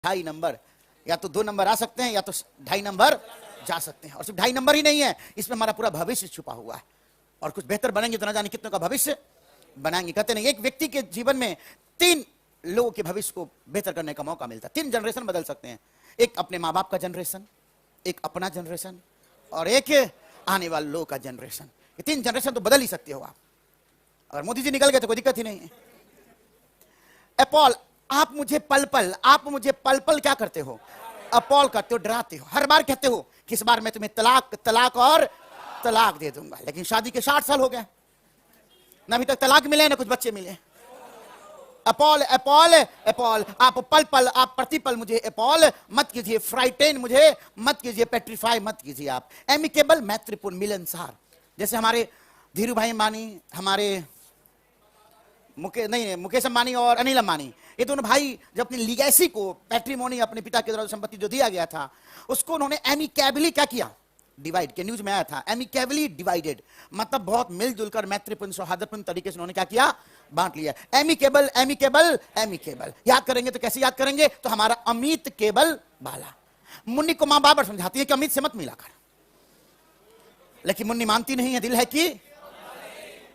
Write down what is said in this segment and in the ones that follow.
2.5 number, या तो 2 number आ सकते हैं या तो 2.5 नंबर जा सकते हैं। और सिर्फ 2.5 नंबर ही नहीं है, इसमें हमारा पूरा भविष्य छुपा हुआ है। और कुछ बेहतर बनेंगे तो ना जाने कितनों का भविष्य बनाएंगे। कहते नहीं, एक व्यक्ति के जीवन में 3 लोगों के भविष्य को बेहतर करने का मौका मिलता है। 3 जनरेशन बदल सकते हैं, एक अपने माँ बाप का जनरेशन, एक अपना जनरेशन, और एक आने वाले लोगों का जनरेशन। ये 3 जनरेशन तो बदल ही सकते हो आप। अगर मोदी जी निकल गए तो कोई दिक्कत ही नहीं है। अपॉल, आप मुझे पल पल क्या करते हो? अपॉल करते हो, डराते हो। हर बार कहते हो कि इस बार मैं तुम्हें तलाक और तलाक दे दूंगा, लेकिन शादी के 60 साल हो गए, ना अभी तक तलाक मिले ना कुछ बच्चे मिले। अपॉल अपॉल अपॉल, आप पल आप प्रतिपल मुझे अपॉल मत कीजिए, फ्राइटेन मुझे मत कीजिए, पेट्रीफाई मत कीजिए। आप एमिकेबल, मैत्रीपूर्ण, मिलनसार। जैसे हमारे धीरू भाई अंबानी, हमारे मुकेश अंबानी और अनिल अंबानी, ये दोनों भाई जब अपनी लीगेसी को, पैट्रीमोनी, अपने पिता के द्वारा संपत्ति जो दिया गया था, उसको उन्होंने एमिकेबली क्या किया? डिवाइड। के न्यूज में आया था, एमिकेबली डिवाइडेड, मतलब बहुत मिलजुल कर मैत्रीपूर्ण सौहार्दपूर्ण तरीके से उन्होंने क्या किया? बांट लिया। Amicable amicable amicable. याद करेंगे तो कैसे याद करेंगे? तो हमारा अमित केबल बाला। मुन्नी को मां बार समझाती है कि अमित से मत मिला कर, लेकिन मुन्नी मानती नहीं है, दिल है कि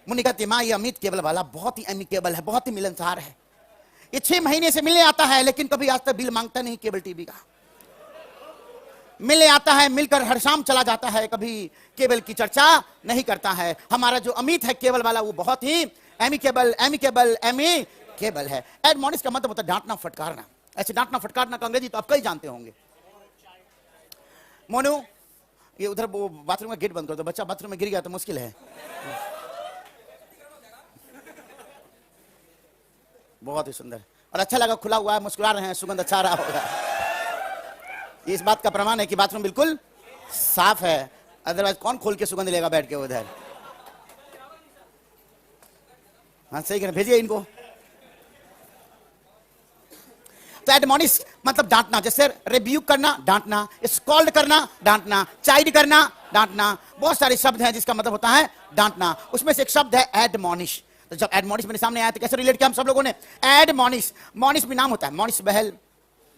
मुन्नी कहती, मां ये अमित केबल वाला बहुत ही एमिकेबल है, बहुत ही मिलनसार है, ये 6 महीने से मिलने आता है, लेकिन कभी आज तक बिल मांगता नहीं केबल टीवी का। मिलने आता है, मिलकर हर शाम चला जाता है, कभी केबल की चर्चा नहीं करता है। हमारा जो अमित है केबल वाला, वो बहुत ही एमिकेबल एमिकेबल एमिकेबल है। एडमोनिश का मतलब होता है डांटना फटकारना। ऐसे डांटना फटकारना का अंग्रेजी तो आप कई जानते होंगे। मोनू, ये उधर वो बाथरूम का गेट बंद कर दो, बच्चा बाथरूम में गिर गया तो मुश्किल है। बहुत ही सुंदर और अच्छा लगा, खुला हुआ है, मुस्कुरा रहे हैं, सुगंध अच्छा रहा होगा। इस बात का प्रमाण है कि बाथरूम बिल्कुल साफ है, अदरवाइज कौन खोल के सुगंध लेगा बैठ के उधर। हाँ सही कह रहे, भेजिए इनको। तो एडमोनिश मतलब डांटना, जैसे रिब्यूक करना, डांटना, स्कॉल्ड करना, डांटना, चाइड करना, डांटना। बहुत सारे शब्द हैं जिसका मतलब होता है डांटना। उसमें से एक शब्द है एडमोनिश। तो जब एडमोनिश मेरे सामने आया तो कैसे रिलेट किया हम सब लोगों ने? एडमोनिश, मोनिश भी नाम होता है, मोनिश बहल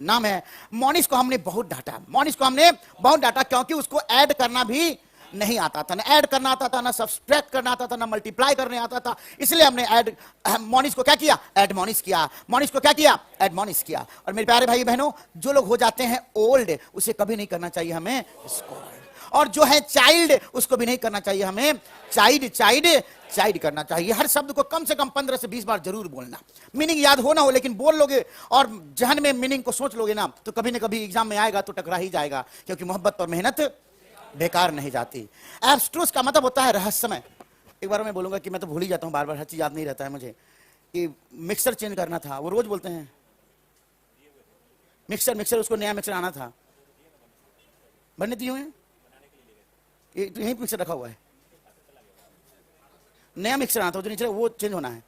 नाम है। मोनिश को हमने बहुत डांटा, मोनिश को हमने बहुत डांटा, क्योंकि उसको ऐड करना भी नहीं आता था। ना ऐड करना आता था, ना सब्सट्रैक्ट करना आता था, ना मल्टीप्लाई करने आता था। इसलिए हमने ऐड मोनिश को क्या किया? एडमोनिश किया। मोनिश को क्या किया? एडमोनिश किया। और मेरे प्यारे भाई बहनों, जो लोग हो जाते हैं ओल्ड, उसे कभी नहीं करना चाहिए हमें स्कॉल्ड। और जो है चाइल्ड, उसको भी नहीं करना चाहिए हमें चाइल्ड चाइल्ड चाइल्ड करना चाहिए। हर शब्द को कम से कम 15 से 20 बार जरूर बोलना। मीनिंग याद हो ना हो, लेकिन बोल लोगे और जहन में मीनिंग को सोच लोगे ना, तो कभी ना कभी एग्जाम में आएगा तो टकरा ही जाएगा, क्योंकि मोहब्बत और मेहनत बेकार नहीं जाती। एब्स्ट्रूस का मतलब होता है रहस्यमय। एक बार मैं बोलूंगा कि मैं तो भूल ही जाता हूं, बार बार हर चीज याद नहीं रहता है मुझे। कि मिक्सर चेंज करना था, वो रोज बोलते हैं मिक्सर, उसको नया मिक्सर आना था, बनने दिए हुए हैं, यही मिक्सर रखा हुआ है, नया मिक्सर आना था, जो नीचे वो चेंज होना है।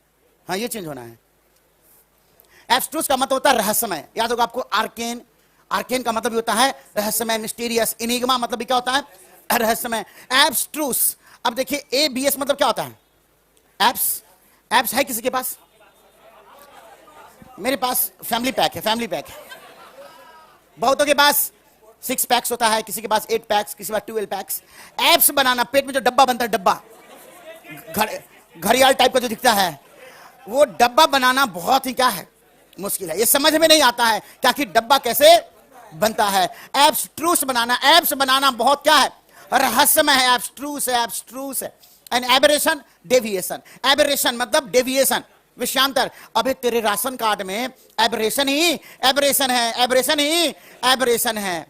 हाँ ये चेंज होना है। एब्स्ट्रूस का मतलब होता है रहस्यमय। याद होगा आपको आर्केन, आर्केन का मतलब भी होता है रहस्यमय, मिस्टीरियस। इनिग्मा मतलब भी क्या होता है? रहस्यमय। एब्स्ट्रूस, अब देखिए ABS मतलब क्या होता है? एब्स, एब्स है किसी के पास? मेरे पास फैमिली पैक है, फैमिली पैक है। बहुतों के पास 6 पैक्स होता है, किसी के पास 8 पैक्स, किसी के पास 12 पैक्स। एब्स बनाना, पेट में जो डब्बा बनता है, डब्बा घड़ियाल टाइप का जो दिखता है, वो डब्बा बनाना बहुत ही क्या है? मुश्किल है। ये समझ में नहीं आता है कि डब्बा कैसे बनता है। एब्स्ट्रूस बनाना, एब्स बनाना बहुत क्या है? रहस्यमय है। एब्स्ट्रूस है, एब्स्ट्रूस है। And aberration, deviation. एबरेशन मतलब डेविएशन, विषयांतर। अबे तेरे राशन कार्ड में एबरेशन ही एबरेशन है, एबरेशन ही एबरेशन है।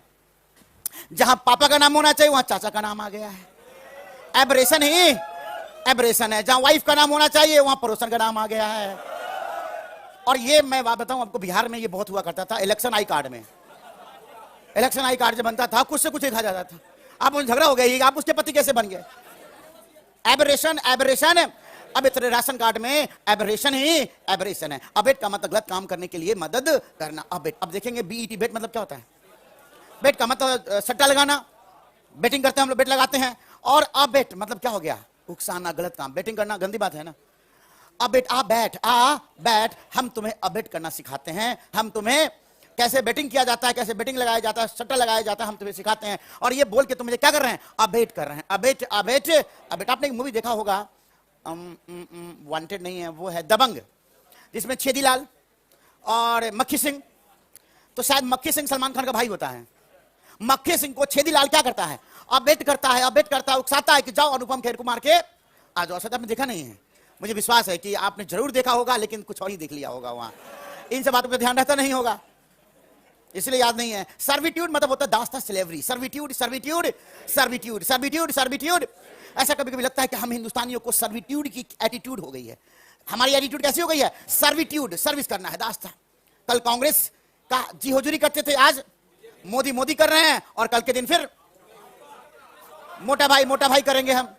जहां पापा का नाम होना चाहिए वहां चाचा का नाम आ गया है, एबरेशन ही एबरेशन है। जहां वाइफ का नाम होना चाहिए वहां पड़ोसन का नाम आ गया है। और ये मैं बात बताऊं आपको, बिहार में ये बहुत हुआ करता था। इलेक्शन आई कार्ड में, इलेक्शन आई कार्ड जब बनता था, कुछ से कुछ लिखा जाता था। आप मुझे झगड़ा हो गया, आप उसके पति कैसे बन गए? Aberration aberration. अब इतने राशन कार्ड में एबरेशन ही एबरेशन है। अबेट का मतलब गलत काम करने के लिए मदद करना, अबेट। अब देखेंगे BET, बेट मतलब क्या होता है? बेट का मतलब सट्टा लगाना, बेटिंग करते हैं हम लोग, बेट लगाते हैं। और अबेट मतलब क्या हो गया? उकसाना, गलत काम। बेटिंग करना गंदी बात है ना। अबेट, आ बैठ, हम तुम्हें अबेट करना सिखाते हैं, हम तुम्हें कैसे बेटिंग किया जाता है, कैसे बेटिंग लगाया जाता है, सट्टा लगाया जाता है, हम तुम्हें सिखाते हैं। और ये बोल के तुम मुझे क्या कर रहे हैं, अबेट कर रहे हैं, अबेट अबेट अबेट। आपने एक मूवी देखा होगा, वांटेड नहीं है, वो है दबंग, जिसमें छेदीलाल और मक्खी सिंह, तो शायद मक्खी सिंह सलमान खान का भाई होता है। मक्खी सिंह को छेदीलाल क्या करता है, अबेट करता है, अबेट करता है, उकसाता है कि जाओ अनुपम खेर को मार के आ जाओ। शायद आपने देखा नहीं है, मुझे विश्वास है कि आपने जरूर देखा होगा, लेकिन कुछ और ही देख लिया होगा, वहां इन सब बातों पर ध्यान रहता नहीं होगा, इसलिए याद नहीं है। सर्विट्यूड मतलब होता है दास्ता slavery, servitude servitude servitude servitude servitude. ऐसा कभी कभी लगता है कि हम हिंदुस्तानियों को सर्विट्यूड की एटीट्यूड हो गई है। हमारी एटीट्यूड कैसी हो गई है, सर्विट्यूड, सर्विस करना है, दास्ता। कल कांग्रेस का जी हुजूरी करते थे, आज मोदी मोदी कर रहे हैं, और कल के दिन फिर मोटा भाई करेंगे हम।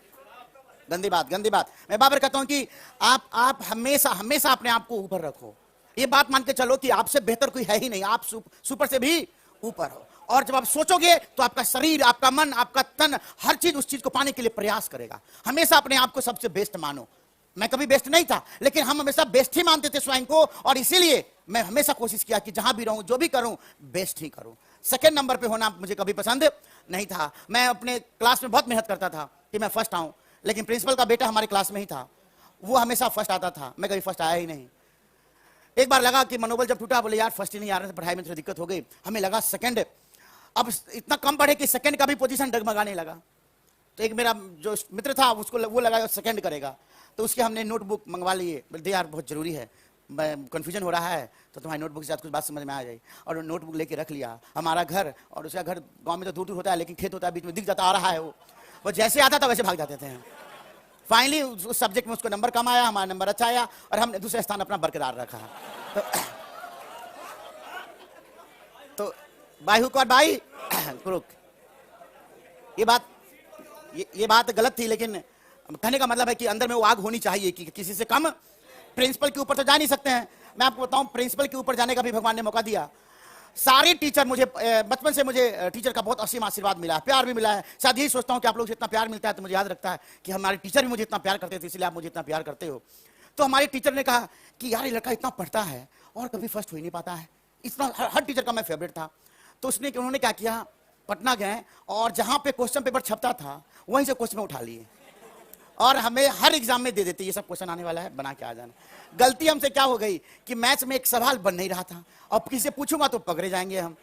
गंदी बात, गंदी बात। मैं बाबर कहता हूं कि आप हमेशा हमेशा अपने आप को ऊपर रखो। ये बात मान के चलो कि आपसे बेहतर कोई है ही नहीं, आप सुपर से भी ऊपर हो। और जब आप सोचोगे तो आपका शरीर, आपका मन, आपका तन, हर चीज उस चीज को पाने के लिए प्रयास करेगा। हमेशा अपने आप को सबसे बेस्ट मानो। मैं कभी बेस्ट नहीं था, लेकिन हम हमेशा बेस्ट ही मानते थे स्वयं को, और इसीलिए मैं हमेशा कोशिश किया कि जहां भी रहूं, जो भी करूं, बेस्ट ही करूं। सेकंड नंबर पे होना मुझे कभी पसंद नहीं था। मैं अपने क्लास में बहुत मेहनत करता था कि मैं फर्स्ट आऊं, लेकिन प्रिंसिपल का बेटा हमारे क्लास में ही था, वो हमेशा फर्स्ट आता था, मैं कभी फर्स्ट आया ही नहीं। एक बार लगा कि मनोबल जब टूटा, बोले यार फर्स्ट ही नहीं आ रहे थे, पढ़ाई में थोड़ी दिक्कत हो गई। हमें लगा सेकंड, अब इतना कम पढ़े कि सेकंड का भी पोजीशन डगमगाने लगा। तो एक मेरा जो मित्र था, उसको वो लगा सेकंड करेगा, तो उसके हमने नोटबुक मंगवा लिए। बोलते यार बहुत जरूरी है, कंफ्यूजन हो रहा है, तो तुम्हारी नोटबुक के साथ कुछ बात समझ में आ जाए। और नोटबुक लेके रख लिया। हमारा घर और उसका घर गाँव में तो दूर दूर होता है, लेकिन खेत होता है बीच में, दिख जाता आ रहा है। वो जैसे आता था वैसे भाग जाते थे। फाइनली उस सब्जेक्ट में उसको नंबर कम आया, हमारा नंबर अच्छा आया, और हमने दूसरा स्थान अपना बरकरार रखा। तो बाई हुक और बाई क्रुक, ये बात गलत थी, लेकिन कहने का मतलब है कि अंदर में वो आग होनी चाहिए कि किसी से कम। प्रिंसिपल के ऊपर तो जा नहीं सकते हैं। मैं आपको बताऊं, प्रिंसिपल के ऊपर जाने का भी भगवान ने मौका दिया। सारे टीचर, मुझे बचपन से मुझे टीचर का बहुत असीम आशीर्वाद मिला है, प्यार भी मिला है। शायद यही सोचता हूं कि आप लोग से इतना प्यार मिलता है तो मुझे याद रखता है कि हमारे टीचर भी मुझे इतना प्यार करते थे, इसलिए आप मुझे इतना प्यार करते हो। तो हमारे टीचर ने कहा कि यार ये लड़का इतना पढ़ता है और कभी फर्स्ट हो ही नहीं पाता है। इतना हर टीचर का मैं फेवरेट था। तो उन्होंने क्या किया, पटना गए और जहां पे क्वेश्चन पेपर छपता था वहीं से क्वेश्चन उठा लिए, और हमें हर एग्जाम में दे देते, ये सब क्वेश्चन आने वाला है, बना के आ जाना। गलती हमसे क्या हो गई कि मैथ्स में एक सवाल बन नहीं रहा था, और किसी से पूछूंगा तो पकड़े जाएंगे हम।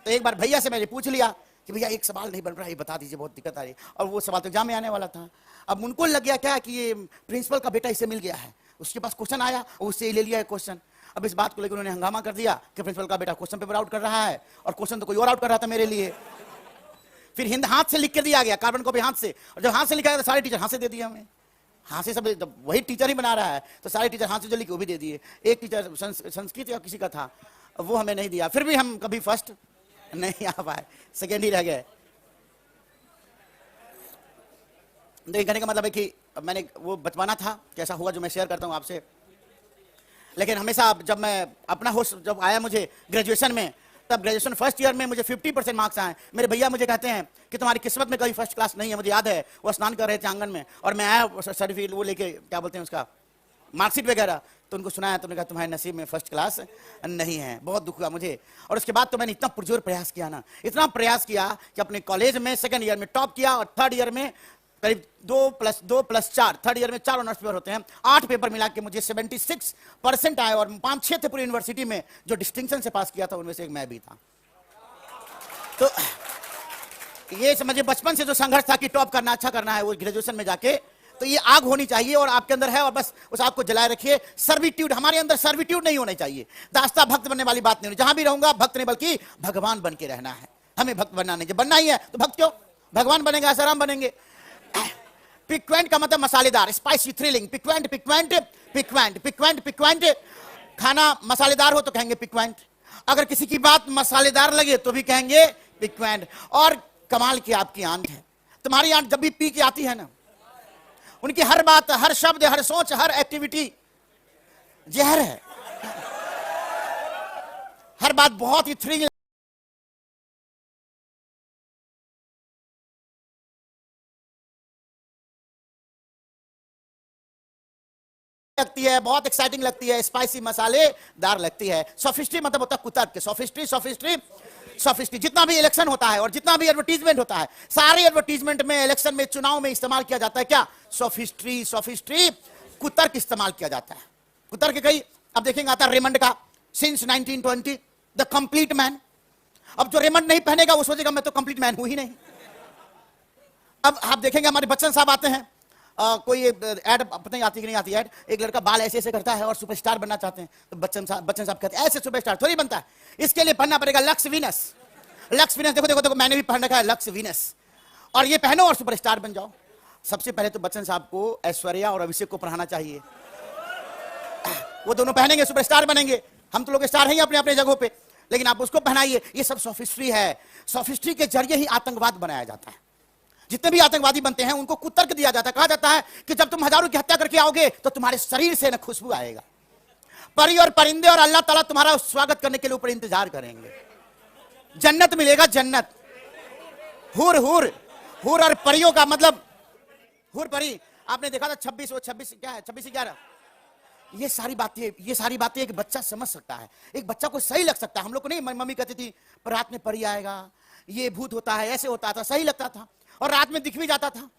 तो एक बार भैया से मैंने पूछ लिया कि भैया एक सवाल नहीं बन रहा है, ये बता दीजिए, बहुत दिक्कत आ रही है। और वो सवाल तो एग्जाम में आने वाला था। अब उनको लग गया क्या कि ये प्रिंसिपल का बेटा इसे मिल गया है, उसके पास क्वेश्चन आया, उससे ले लिया है क्वेश्चन। अब इस बात को लेकर उन्होंने हंगामा कर दिया कि प्रिंसिपल का बेटा क्वेश्चन पेपर आउट कर रहा है, और क्वेश्चन तो कोई और आउट कर रहा था मेरे लिए। फिर हिंद हाथ से लिख के दिया गया, कार्बन कॉपी हाथ से, और जब हाथ से लिखा गया तो सारे टीचर हाथ से दे दिए हमें। हाथ से सब, जब वही टीचर ही बना रहा है तो सारे टीचर हाथ से जो लिखे वो भी दे दिए। एक टीचर संस्कृत या किसी का था, वो हमें नहीं दिया। फिर भी हम कभी फर्स्ट नहीं आ पाए, सेकेंड ही रह गए। देखिए, कहने का मतलब है कि मैंने वो बचपना था, कैसा हुआ जो मैं शेयर करता हूँ आपसे। लेकिन हमेशा जब मैं अपना होश जब आया मुझे ग्रेजुएशन में, तब ग्रेजुएशन फर्स्ट ईयर में मुझे 50% मार्क्स आए। मेरे भैया मुझे कहते हैं कि तुम्हारी किस्मत में कभी फर्स्ट क्लास नहीं है। मुझे याद है वो स्नान कर रहे थे आंगन में, और मैं आया सर्टिफिकेट वो लेके, क्या बोलते हैं उसका, मार्कशीट वगैरह, तो उनको सुनाया, तो उन्होंने कहा तुम्हारे नसीब में फर्स्ट क्लास नहीं है। बहुत दुख हुआ मुझे। और उसके बाद तो मैंने इतना पुरजोर प्रयास किया ना, इतना प्रयास किया कि अपने कॉलेज में सेकंड ईयर में टॉप किया, और थर्ड ईयर में करीब 2+2+4, थर्ड ईयर में 4 ऑनर्स पेपर होते हैं, 8 पेपर मिला के मुझे 76% आए, और 5-6 थे पूरी यूनिवर्सिटी में जो डिस्टिंक्शन से पास किया था, उनमें से एक मैं भी था। तो ये समझिए, बचपन से जो संघर्ष था कि टॉप करना, अच्छा करना है, वो ग्रेजुएशन में जाके, तो ये आग होनी चाहिए और आपके अंदर है, और बस उस आग को जलाए रखिए। सर्विट्यूड, हमारे अंदर सर्विट्यूड नहीं होना चाहिए। दास्ता भक्त बनने वाली बात नहीं होनी। जहां भी रहूंगा भक्त नहीं बल्कि भगवान बन के रहना है। हमें भक्त बनना नहीं, जब बनना ही है तो भक्त क्यों, भगवान बनेंगे, आसाराम बनेंगे। पिक्वेंट का मतलब मसालेदार, स्पाइसी, थ्रिलिंग। पिक्वेंट पिक्वेंट पिक्वेंट पिक्वेंट पिक्वेंट, खाना मसालेदार हो तो कहेंगे पिक्वेंट। अगर किसी की बात मसालेदार लगे तो भी कहेंगे पिक्वेंट। और कमाल की आपकी आंट है, तुम्हारी आंट जब भी पी के आती है ना, उनकी हर बात, हर शब्द, हर सोच, हर एक्टिविटी जहर है। हर बात बहुत ही थ्रिल लगती है, बहुत एक्साइटिंग लगती है, स्पाइसी मसालेदार लगती है। सोफिस्ट्री मतलब होता है कुतर्क के। सोफिस्ट्री सोफिस्ट्री सोफिस्ट्री। जितना भी इलेक्शन होता है और जितना भी एडवर्टीजमेंट होता है, सारे एडवर्टीजमेंट में, इलेक्शन में, चुनाव में इस्तेमाल किया जाता है क्या? सोफिस्ट्री सोफिस्ट्री, कुतर्क इस्तेमाल किया जाता है। कुतर्क कई अब देखेंगे आता है रेमंड का, सिंस 1920 द कंप्लीट मैन। अब जो रेमंड नहीं पहनेगा वो सोचेगा मैं तो कंप्लीट मैन हूं ही नहीं। अब आप देखेंगे हमारे बच्चन साहब आते हैं, कोई ऐड पता नहीं आती कि नहीं आती ऐड, एक लड़का बाल ऐसे ऐसे करता है और सुपरस्टार बनना चाहते हैं, तो बच्चन साहब कहते हैं ऐसे सुपरस्टार थोड़ी बनता है, इसके लिए पहनना पड़ेगा लक्स वीनस। लक्स वीनस देखो देखो देखो, मैंने भी पहन रखा है लक्स वीनस, और ये पहनो और सुपरस्टार बन जाओ। सबसे पहले तो बच्चन साहब को ऐश्वर्या और अभिषेक को पढ़ाना चाहिए, वो दोनों पहनेंगे सुपरस्टार बनेंगे। हम तो लोग स्टार हैं अपने अपने जगहों पे, लेकिन आप उसको पहनाइए। ये सब सोफिस्ट्री है। सोफिस्ट्री के जरिए ही आतंकवाद बनाया जाता है। जितने भी आतंकवादी बनते हैं उनको कुतर्क दिया जाता है। कहा जाता है कि जब तुम हजारों की हत्या करके आओगे तो तुम्हारे शरीर से न खुशबू आएगा, परी और परिंदे और अल्लाह ताला तुम्हारा स्वागत करने के लिए ऊपर इंतजार करेंगे, जन्नत मिलेगा, जन्नत। हुर हुर हुर और परियों का मतलब हुर परी, आपने देखा था 26 क्या है, 26/11। ये सारी बातें एक बच्चा समझ सकता है, एक बच्चा को सही लग सकता है। हम लोग को नहीं, मम्मी कहती थी रात में परी आएगा, ये भूत होता है, ऐसे होता था, सही लगता था और रात में दिख भी जाता था,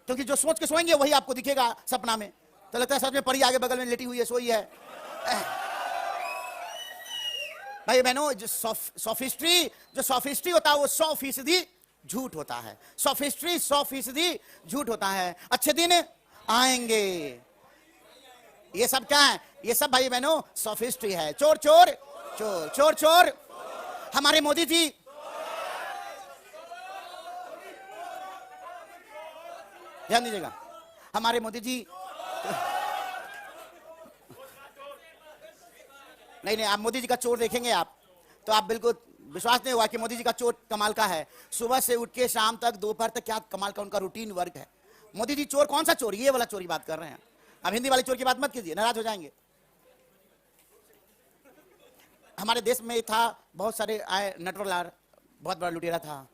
क्योंकि जो सोच के सोएंगे वही आपको दिखेगा सपना में, तो लगता है सच में परी आगे बगल में लेटी हुई है, सोई है। भाई बहनों, जो सोफिस्ट्री होता है वो 100% झूठ होता है। सोफिस्ट्री 100% झूठ होता है। अच्छे दिन आएंगे, ये सब क्या है? ये सब भाई बहनों सोफिस्ट्री है। चोर चोर चोर चोर चोर। हमारे मोदी जी ध्यान दीजिएगा, हमारे मोदी जी नहीं, आप मोदी जी का चोर देखेंगे आप तो आप बिल्कुल विश्वास नहीं हुआ कि मोदी जी का चोर कमाल का है। सुबह से उठ के शाम तक, दोपहर तक, क्या कमाल का उनका रूटीन वर्क है। मोदी जी चोर कौन सा चोर? ये वाला चोरी बात कर रहे हैं। अब हिंदी वाले चोर की बात मत कीजिए, नाराज हो जाएंगे। हमारे देश में था बहुत सारे आए, नटवरलाल बहुत बड़ा लुटेरा था,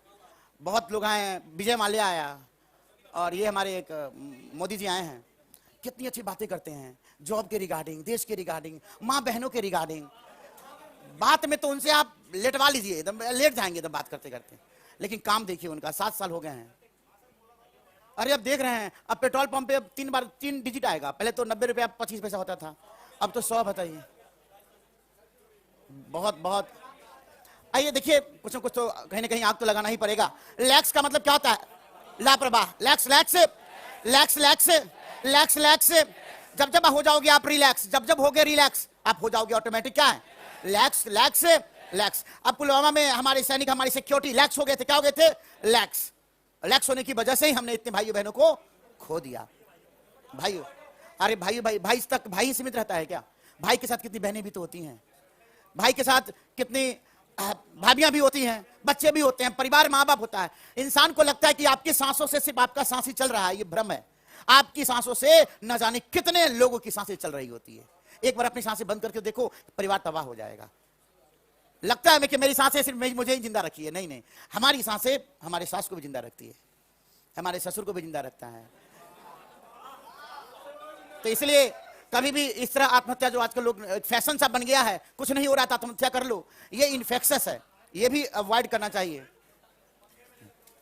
बहुत लोग आए, विजय माल्या आया, और ये हमारे एक मोदी जी आए हैं। कितनी अच्छी बातें करते हैं जॉब के रिगार्डिंग, देश के रिगार्डिंग, माँ बहनों के रिगार्डिंग। बात में तो उनसे आप लेटवा लीजिए, एकदम लेट जाएंगे एकदम बात करते करते, लेकिन काम देखिए उनका। 7 साल हो गए हैं। अरे अब देख रहे हैं, अब पेट्रोल पंप पे अब 3 डिजिट आएगा। पहले तो 90 रुपया 25 पैसा होता था, अब तो 100। बताइए, बहुत बहुत। आइए देखिए, कुछ न कुछ तो कहीं ना कहीं आग तो लगाना ही पड़ेगा। लैक्स का मतलब क्या होता है? लापरवाह। लैक्स लैक्स लैक्स लैक्स लैक्स लैक्स। जब जब हो जाओगे आप रिलैक्स, जब जब होगे रिलैक्स आप हो जाओगे ऑटोमेटिक। क्या है? लैक्स लैक्स लैक्स। अब पुलवामा में हमारे सैनिक, हमारी सिक्योरिटी लैक्स हो गए थे। क्या हो गए थे? लैक्स। लैक्स होने की वजह से ही हमने इतने भाइयों बहनों को खो दिया। भाइयों, अरे भाई तक भाई सीमित रहता है क्या? भाई के साथ कितनी बहनें भी तो होती हैं, भाई के साथ कितनी भाभियां भी होती हैं, बच्चे भी होते हैं, परिवार, माँ बाप होता है। इंसान को लगता है कि आपकी सांसों से सिर्फ आपका सांस ही चल रहा है। ये भ्रम है। आपकी सांसों से न जाने कितने लोगों की सांसें चल रही होती है। एक बार अपनी सांसें बंद करके देखो, परिवार तबाह हो जाएगा। लगता है कि मेरी सांसें सिर्फ मुझे ही जिंदा रखी है। नहीं नहीं, हमारी सांसें हमारे सास को भी जिंदा रखती है, हमारे ससुर को भी जिंदा रखता है। तो इसलिए कभी भी इस तरह आत्महत्या, जो आजकल लोग फैशन सा बन गया है, कुछ नहीं हो रहा था आत्महत्या कर लो, ये इन्फेक्शस है, ये भी अवॉइड करना चाहिए।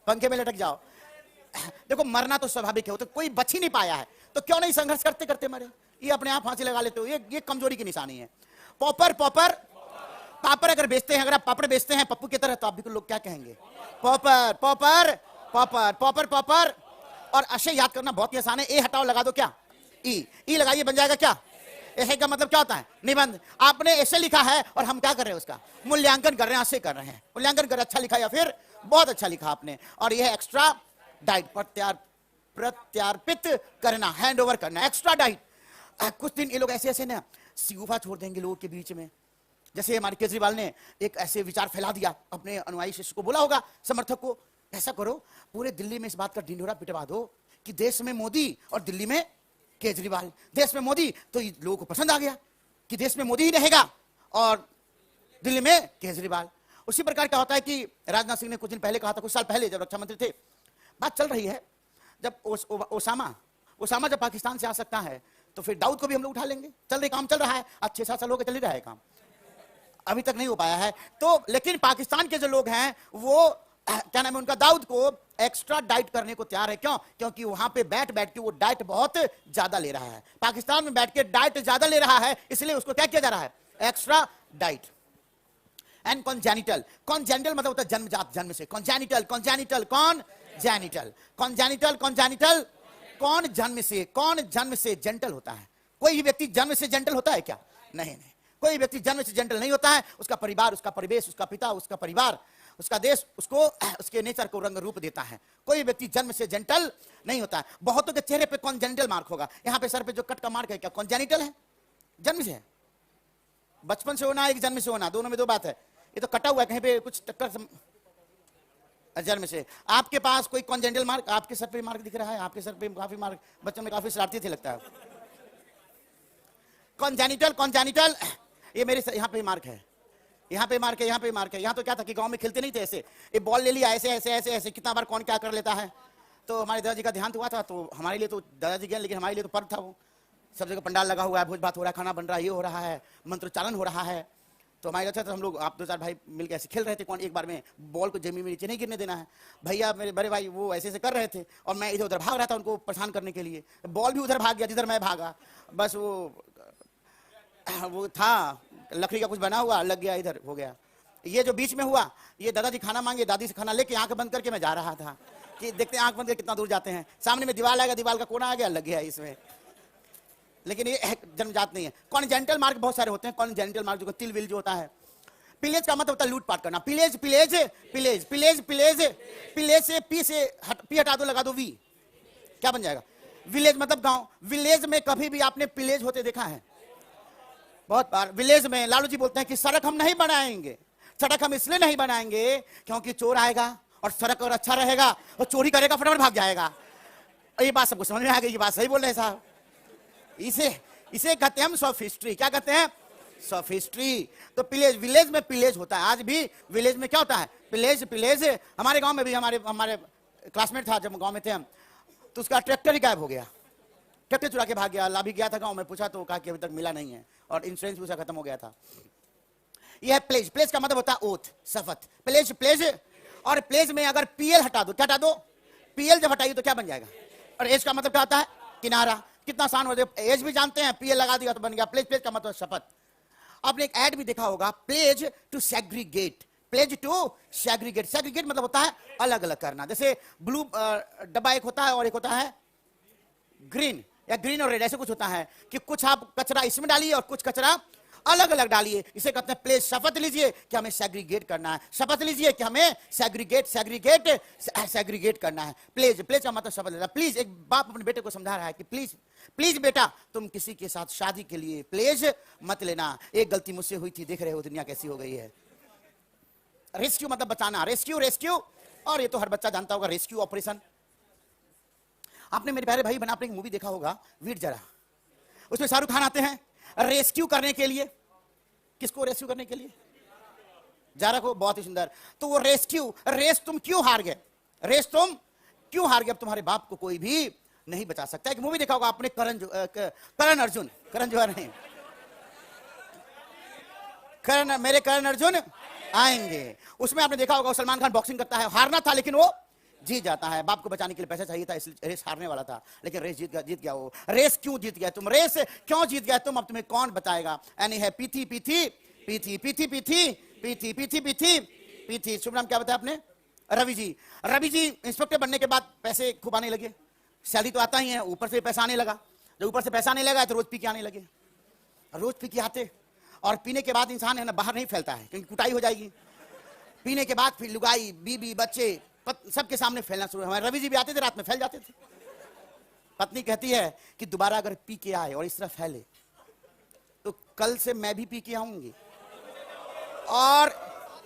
पंखे में लटक जाओ। देखो, मरना तो स्वाभाविक है, तो कोई बच ही नहीं पाया है, तो क्यों नहीं संघर्ष करते करते मरे? ये अपने आप फांसी लगा लेते हो, ये कमजोरी की निशानी है। पॉपर पॉपर पापड़ अगर बेचते हैं, अगर आप पापड़ बेचते हैं पप्पू की तरह, तो आप भी लोग क्या कहेंगे? Pauper pauper pauper pauper pauper. और अशे याद करना बहुत ही आसान है। ए हटाओ, लगा दो क्या? ई लगाइए, बन जाएगा क्या? ऐसे का मतलब क्या होता है? निबंध। आपने ऐसे लिखा है और हम क्या कर रहे हैं? उसका मूल्यांकन कर रहे हैं, ऐसे कर रहे हैं मूल्यांकन कर। अच्छा लिखा या फिर बहुत अच्छा लिखा आपने। और यह एक्स्ट्रा डाइट, प्रत्यार्पित करना, हैंड ओवर करना, एक्स्ट्रा डाइट। कुछ दिन ये लोग ऐसे ऐसे ना सिगुफा छोड़ देंगे लोगों के बीच में। जैसे हमारे केजरीवाल ने एक ऐसे विचार फैला दिया, अपने अनुयायी शिष्य को बोला होगा, समर्थक को, ऐसा करो पूरे दिल्ली में इस बात का ढिंढोरा पिटवा दो कि देश में मोदी और दिल्ली में केजरीवाल। देश में मोदी, तो लोगों को पसंद आ गया कि देश में मोदी ही रहेगा और दिल्ली में केजरीवाल। उसी प्रकार क्या होता है कि राजनाथ सिंह ने कुछ दिन पहले कहा था, कुछ साल पहले जब रक्षा मंत्री थे, बात चल रही है, जब ओसामा जब पाकिस्तान से आ सकता है तो फिर दाऊद को भी हम लोग उठा लेंगे। चल रही, काम चल रहा है, आज 6-7 साल हो गए चल ही रहा है काम, अभी तक नहीं हो पाया है। तो लेकिन पाकिस्तान के जो लोग हैं वो क्या नाम है उनका, दाऊद को एक्स्ट्रा डाइट करने को तैयार है। क्यों? क्योंकि वहां पे बैठ बैठ के वो डाइट बहुत ज्यादा ले रहा है। पाकिस्तान में बैठ के डाइट ज्यादा ले रहा है, इसलिए उसको क्या किया जा रहा है, extra diet. And congenital, congenital मतलब होता है जन्मजात, जन्म से। Congenital, congenital, congenital, congenital, congenital, कौन जन्म से जेंटल होता है? कोई व्यक्ति जन्म से जेंटल होता है क्या? नहीं नहीं, कोई व्यक्ति जन्म से जेंटल नहीं होता है। उसका परिवार, उसका परिवेश, उसका पिता, उसका परिवार, उसका देश उसको उसके नेचर को रंग रूप देता है। कोई व्यक्ति जन्म से जेंटल नहीं होता है। बहुतों के चेहरे पे कॉन्जेनिटल मार्क होगा। यहाँ पे सर पे जो कट का मार्क है क्या कॉन्जेनिटल है? जन्म से है? बचपन से होना एक जन्म से होना, दोनों में दो बात है। ये तो कटा हुआ है कहीं पे कुछ टक्कर जन्म से। आपके पास कोई कॉन्जेनिटल मार्क, आपके सर पे मार्क दिख रहा है? आपके सर पे काफी मार्क, बच्चों में काफी शरारती थे लगता है। कॉन्जेनिटल, कॉन्जेनिटल, ये मेरे यहाँ पे मार्क है, यहाँ पे मार्क है, यहाँ पे मार्क है। यहाँ तो क्या था कि गांव में खेलते नहीं थे ऐसे, ये बॉल ले लिया ऐसे ऐसे ऐसे ऐसे, कितना बार कौन क्या कर लेता है। तो हमारे दादाजी का देहांत हुआ था, तो हमारे लिए तो दादाजी गए, लेकिन हमारे लिए तो पर्व था वो। सब जगह पंडाल लगा हुआ है, भोज भात हो रहा है, खाना बन रहा है, ये हो रहा है, मंत्रोच्चारण हो रहा है। तो हमारे अच्छा, तो हम लोग आप 2-4 भाई मिलकर ऐसे खेल रहे थे। कौन एक बार में बॉल को जमीन में नीचे नहीं गिरने देना है। भैया मेरे बड़े भाई वो ऐसे ऐसे कर रहे थे और मैं इधर उधर भाग रहा था उनको परेशान करने के लिए। बॉल भी उधर भाग गया जिधर मैं भागा, बस वो था लकड़ी का कुछ बना हुआ, लग गया इधर, हो गया। ये जो बीच में हुआ, ये दादाजी खाना मांगे, दादी से खाना लेके आंख बंद करके मैं जा रहा था कि देखते हैं आंख बंद करके कितना दूर जाते हैं। सामने में दीवार आएगा, दीवार का कोना आ गया, लग गया इसमें। लेकिन ये जन्मजात नहीं है। कॉन्जेनिटल मार्क बहुत सारे होते हैं। कॉन्जेनिटल मार्क जो तिल विल जो होता है। पिलेज का मतलब होता है लूटपाट करना। Pillage, pillage, pillage, pillage, pillage, pillage से पी हटा दो, लगा दो वी, क्या बन जाएगा? विलेज मतलब गांव। विलेज में कभी भी आपने पिलेज होते देखा है? बहुत बार विलेज में लालू जी बोलते हैं कि सड़क हम नहीं बनाएंगे। सड़क हम इसलिए नहीं बनाएंगे क्योंकि चोर आएगा और सड़क और अच्छा रहेगा और चोरी करेगा, फटाफट भाग जाएगा। ये बात सबको समझ में आ गई, ये बात सही बोल रहे हैं साहब। इसे कहते हैं हम सोफिस्ट्री। क्या कहते हैं? सोफिस्ट्री। तो विलेज, विलेज में पिलेज होता है। आज भी विलेज में क्या होता है? Pillage, pillage. हमारे गांव में भी हमारे क्लासमेट था, जब गांव में थे हम, तो उसका ट्रैक्टर ही गायब हो गया। ट्रैक्टर चुरा के भाग गया। लाभी गया था गांव में, पूछा तो कहा कि अभी तक मिला नहीं है और इंश्योरेंस पूछा खत्म हो गया था। यह है प्लेज। प्लेज का मतलब होता है ओथ, शपथ। Pledge, pledge. और प्लेज में अगर पीएल हटा दो, क्या हटा दो? पीएल जब हटाइए तो क्या बन जाएगा? और एज का मतलब क्या होता है? किनारा। कितना आसान हो जाए, एज भी जानते हैं, पीएल लगा दिया तो बन गया प्लेज। प्लेज का मतलब शपथ। आपने एक ऐड भी देखा होगा, pledge to segregate. Pledge to segregate. Segregate मतलब होता है अलग अलग करना। जैसे ब्लू डब्बा एक होता है और एक होता है ग्रीन, या ग्रीन और रेड, ऐसे कुछ होता है कि कुछ आप कचरा इसमें डालिए और कुछ कचरा अलग अलग डालिए। इसे कहते हैं प्लेज। शपथ लीजिए कि हमें सेग्रीगेट करना है। शपथ लीजिए कि हमें सेग्रीगेट करना है। प्लेज, प्लेज का मतलब शपथ लेना। प्लीज, एक बाप अपने बेटे को समझा रहा है कि प्लीज, प्लीज बेटा, तुम किसी के साथ शादी के लिए प्लेज मत लेना। एक गलती मुझसे हुई थी, देख रहे हो दुनिया कैसी हो गई है। रेस्क्यू मतलब बचाना। रेस्क्यू, रेस्क्यू, और ये तो हर बच्चा जानता होगा, रेस्क्यू ऑपरेशन। आपने मेरे प्यारे भाई बना आपने एक मूवी देखा होगा, वीर जरा। उसमें शाहरुख खान आते हैं रेस्क्यू करने के लिए। किसको रेस्क्यू करने के लिए? जारा को। बहुत ही सुंदर। तो वो रेस्क्यू, रेस तुम क्यों हार गए? रेस तुम क्यों हार गए? अब तुम्हारे बाप को कोई भी नहीं बचा सकता। एक मूवी देखा होगा आपने, करण अर्जुन, करण जौहर नहीं, मेरे करण अर्जुन आएंगे। उसमें आपने देखा होगा सलमान खान बॉक्सिंग करता है, हारना था लेकिन वो जीत जाता है। बाप को बचाने के लिए पैसा चाहिए था, इसलिए रेस हारने वाला था, लेकिन रेस जीत गया वो। रेस क्यों जीत गया तुम? रेस क्यों जीत गया तुम? अब तुम्हें कौन बताएगा? यानी है पीथी, पीथी, पीथी, पीथी, पीथी, पीथी, पीथी, पीथी, पीथी। शुभ नाम क्या बताया आपने? रवि जी। रवि जी इंस्पेक्टर बनने के बाद पैसे खूब आने लगे। सैलरी तो आता ही है, ऊपर से पैसा आने लगा। जब ऊपर से पैसा आने लगा तो रोज पी के आने लगे। रोज पी के आते, और पीने के बाद इंसान है ना बाहर नहीं फैलता है क्योंकि कुटाई हो जाएगी। पीने के बाद फिर लुगाई, बीबी, बच्चे सबके सामने फैलना शुरू। हमारे रवि जी भी आते थे, रात में फैल जाते थे। पत्नी कहती है कि दोबारा अगर पी के आए और इस तरह फैले तो कल से मैं भी पी के आऊंगी, और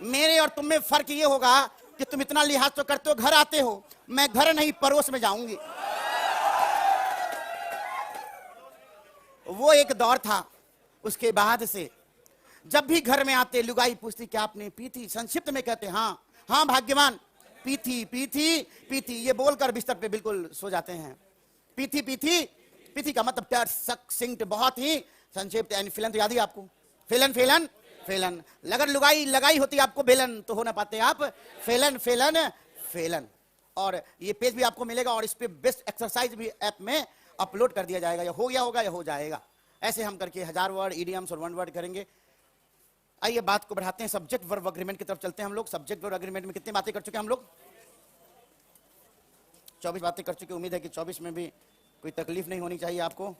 मेरे और तुम में फर्क ये होगा कि तुम इतना लिहाज तो करते हो, घर आते हो, मैं घर नहीं पड़ोस में जाऊंगी। वो एक दौर था। उसके बाद से जब भी घर में आते लुगाई पूछती क्या आपने पी थी? संक्षिप्त में कहते हाँ हाँ भाग्यवान, पीथी, पीथी, पीथी, ये बोलकर बिस्तर पे बिल्कुल सो जाते हैं। पीथी, पीथी, पिथी का मतलब टर्स, सक्सिंक्ट, बहुत ही संक्षिप्त। एंड फिलन तो याद ही आपको, फिलन फिलन फेलन। अगर लुगाई लगाई होती आपको बेलन तो हो ना पाते आप फेलन फेलन फेलन। और ये पेज भी आपको मिलेगा और इस पे बेस्ट एक्सरसाइज भी ऐप में अपलोड कर दिया जाएगा। या हो गया होगा या हो जाएगा। ऐसे हम करके 1000 वर्ड इडियम्स और 1 वर्ड करेंगे। आइए बात को बढ़ाते हैं, सब्जेक्ट वर्ब अग्रीमेंट की तरफ चलते हैं हम लोग। सब्जेक्ट वर्ब अग्रीमेंट में कितनी बातें कर चुके हैं हम लोग? 24 बातें कर चुके। उम्मीद है कि 24 में भी कोई तकलीफ नहीं होनी चाहिए आपको।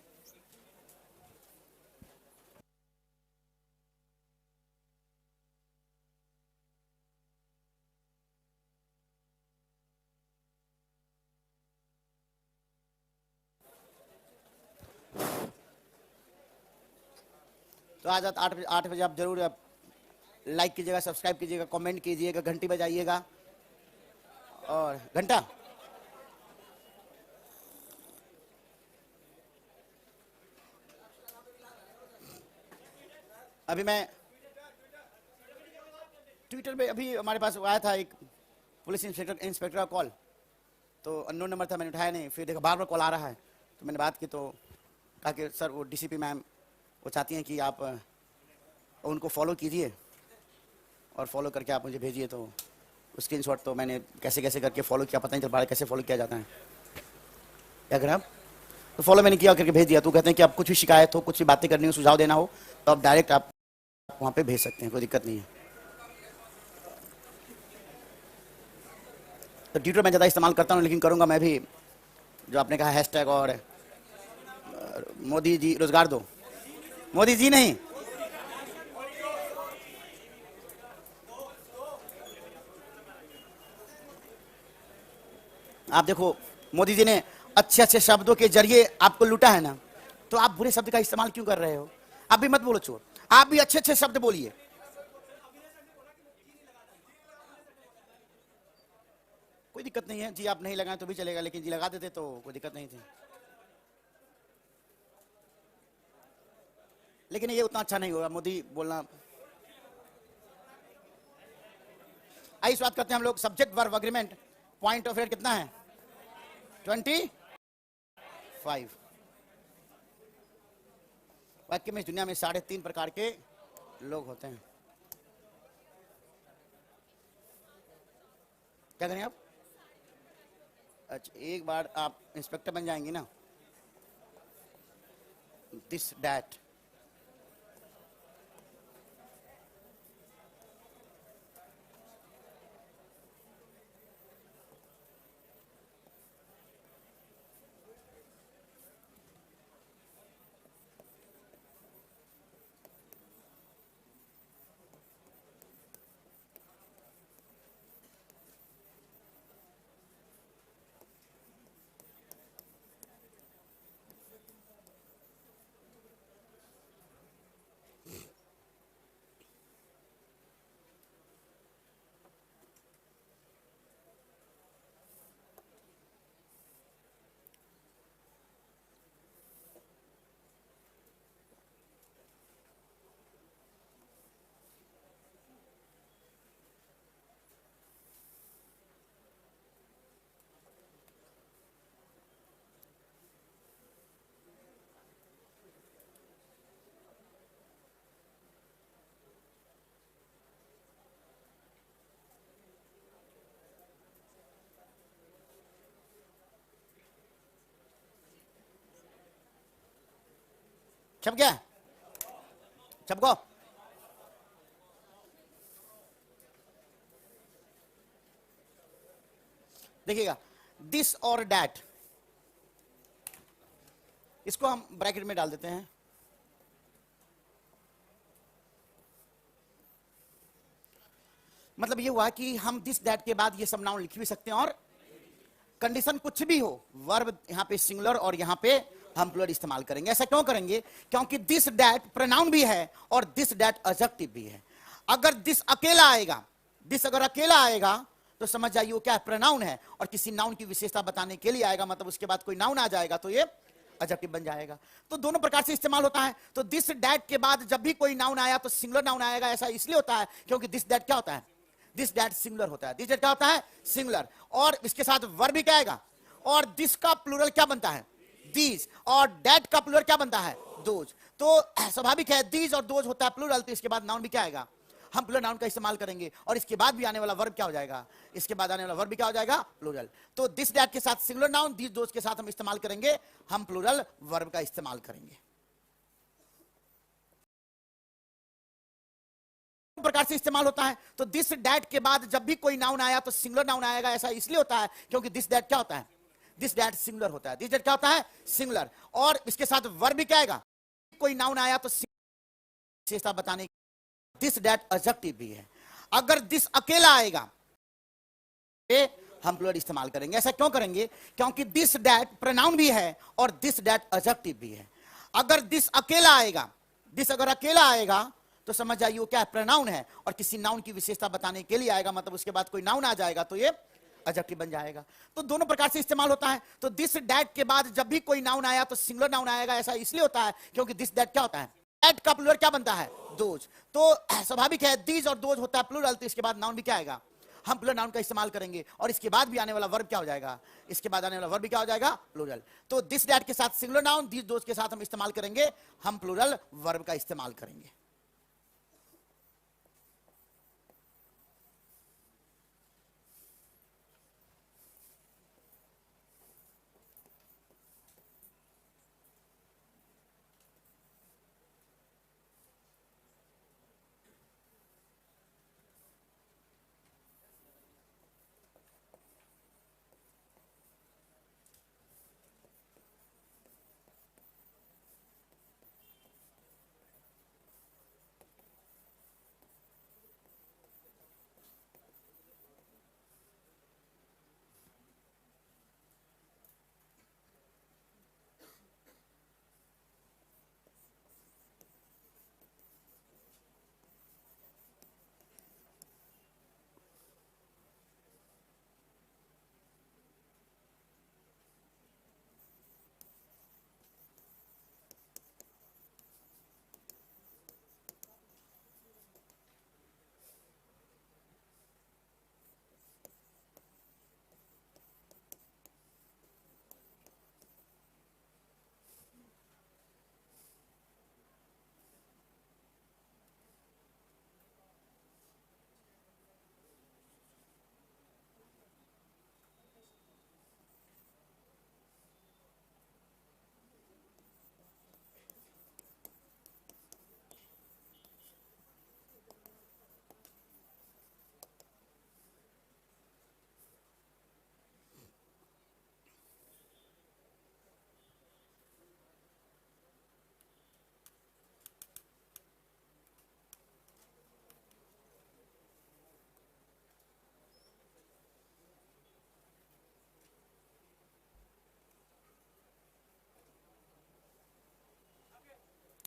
तो आज 8 बजे आप जरूर लाइक कीजिएगा, सब्सक्राइब कीजिएगा, कमेंट कीजिएगा, घंटी बजाइएगा। और घंटा अभी मैं ट्विटर पे अभी हमारे पास आया था एक पुलिस इंस्पेक्टर का कॉल। तो अननोन नंबर था, मैंने उठाया नहीं। फिर देखा बार बार कॉल आ रहा है तो मैंने बात की तो कहा कि सर वो डीसीपी मैम वो चाहती हैं कि आप उनको फॉलो कीजिए और फॉलो करके आप मुझे भेजिए। तो स्क्रीनशॉट तो मैंने कैसे कैसे करके फॉलो किया, पता नहीं चल पा रहा कैसे फॉलो किया जाता है। क्या करें आप? तो फॉलो मैंने किया करके भेज दिया। तो कहते हैं कि आप कुछ भी शिकायत हो, कुछ भी बातें करनी हो, सुझाव देना हो तो आप डायरेक्ट आप वहाँ पे भेज सकते हैं, कोई दिक्कत नहीं है। तो ट्विटर मैं ज़्यादा इस्तेमाल करता हूँ, लेकिन करूँगा मैं भी जो आपने कहा हैशटैग और मोदी जी रोजगार दो। मोदी जी नहीं, आप देखो मोदी जी ने अच्छे अच्छे शब्दों के जरिए आपको लूटा है ना, तो आप बुरे शब्द का इस्तेमाल क्यों कर रहे हो? आप भी मत बोलो चोर, आप भी अच्छे अच्छे शब्द बोलिए। कोई दिक्कत नहीं है जी, आप नहीं लगाएं तो भी चलेगा, लेकिन जी लगा देते तो कोई दिक्कत नहीं थी। लेकिन ये उतना अच्छा नहीं होगा मोदी बोलना। आइए बात करते हैं हम लोग subject verb agreement. Point of rate कितना है? 25। वाक्य में इस दुनिया में 3.5 प्रकार के लोग होते हैं। क्या करें आप? अच्छा, एक बार आप इंस्पेक्टर बन जाएंगे ना, दिस डैट छप गया, छप गो। देखिएगा दिस और डैट, इसको हम ब्रैकेट में डाल देते हैं। मतलब ये हुआ कि हम दिस दैट के बाद ये सब नाउन लिख भी सकते हैं और कंडीशन कुछ भी हो, वर्ब यहां पे सिंगुलर और यहां पे हम प्लूरल इस्तेमाल करेंगे। ऐसा क्यों करेंगे? क्योंकि दिस डैट प्रोनाउन भी है और दिस डैट एडजेक्टिव भी है। अगर दिस अकेला आएगा, दिस अगर अकेला आएगा तो समझ जाइए वो क्या है? प्रोनाउन है। और किसी नाउन की विशेषता बताने के लिए आएगा, मतलब उसके बाद कोई नाउन आ जाएगा तो ये एडजेक्टिव बन जाएगा। तो दोनों प्रकार से इस्तेमाल होता है। तो दिस डैट के बाद जब भी कोई नाउन आया तो सिंगुलर नाउन आएगा। ऐसा इसलिए होता है क्योंकि दिस डैट क्या होता है? दिस डैट सिंगुलर होता है। दिस डैट क्या होता है? सिंगुलर। और इसके साथ वर्ब भी क्या आएगा? और दिस का प्लूरल क्या बनता है? दीज, और डेट का प्लूरल क्या बनता है? दोज। तो स्वाभाविक है दीज और दोज होता है प्लूरल, तो इसके बाद नाउन भी क्या आएगा? हम प्लूरल नाउन का इस्तेमाल करेंगे, और इसके बाद भी आने वाला वर्ब क्या हो जाएगा? इसके बाद आने वाला वर्ब भी क्या हो जाएगा? प्लूरल। तो दिस दैट के साथ सिंगुलर नाउन, दीज दोज के साथ हम इस्तेमाल करेंगे, हम प्लूरल वर्ब का इस्तेमाल करेंगे। प्रकार से इस्तेमाल होता है। तो दिस दैट के बाद जब भी कोई नाउन आया तो सिंगुलर नाउन आएगा। ऐसा इसलिए होता है क्योंकि दिस दैट क्या होता है? दिस दैट सिंगुलर होता है। दिस दैट क्या होता है? सिंगुलर। और इसके साथ वर्ब भी क्या आएगा? कोई नाउन आया तो विशेषता बताने, दिस दैट एडजेक्टिव भी है। अगर दिस अकेला आएगा हम प्लूरल इस्तेमाल करेंगे। ऐसा क्यों करेंगे? क्योंकि दिस दैट प्रोनाउन भी है और दिस दैट एडजेक्टिव भी है। अगर दिस अकेला आएगा, दिस अगर अकेला आएगा तो समझ जाइए वो क्या है? प्रोनाउन है, और किसी नाउन की विशेषता बताने के लिए आएगा, मतलब उसके बाद कोई नाउन आ जाएगा तो ये एडजेक्टिव बन जाएगा। तो दोनों प्रकार से इस्तेमाल होता है। तो दिस दैट के बाद जब भी कोई नाउन आया तो सिंगुलर नाउन आएगा। ऐसा इसलिए होता है क्योंकि दिस दैट क्या होता है? दैट का प्लूरल क्या बनता है? दोज। तो स्वाभाविक है दीज और दोज होता है प्लूरल, तो इसके बाद नाउन भी क्या आएगा? हम प्लूरल नाउन का इस्तेमाल करेंगे, और इसके बाद भी आने वाला वर्ब क्या हो जाएगा? इसके बाद आने वाला वर्ब भी क्या हो जाएगा? प्लूरल। तो दिस दैट के साथ सिंगुलर नाउन, दीज दोज के साथ हम इस्तेमाल करेंगे, हम प्लूरल वर्ब का इस्तेमाल करेंगे।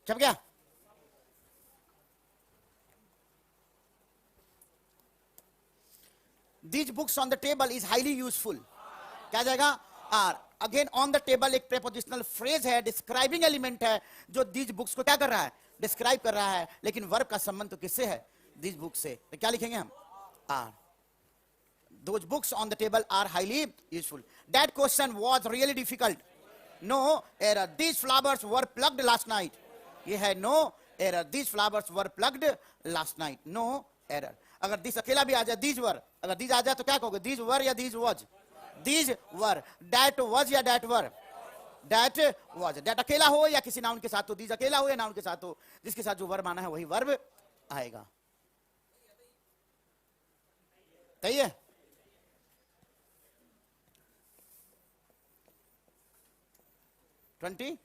छप गया? These books on the table is highly useful. क्या जाएगा? Are. Again on the table एक प्रेपोजिशनल फ्रेज है, डिस्क्राइबिंग एलिमेंट है, जो दीज बुक्स को क्या कर रहा है? डिस्क्राइब कर रहा है। लेकिन वर्ब का संबंध तो किससे है? दीज बुक्स से। तो क्या लिखेंगे हम? Are. Those books on the table are highly useful. That question was really difficult. No error. These flowers were plucked last night. ये है no error. These flowers were plucked last night. No error. अगर this अकेला भी आ जाए, these were, अगर these आ जाए तो क्या कहोगे? these were या these was? These were. That was या that were? That was. That अकेला हो या किसी नाउन के साथ हो, these अकेला हो या नाउन के साथ हो, जिसके साथ जो वर्ब आना है वही वर्ब आएगा। सही है? ट्वेंटी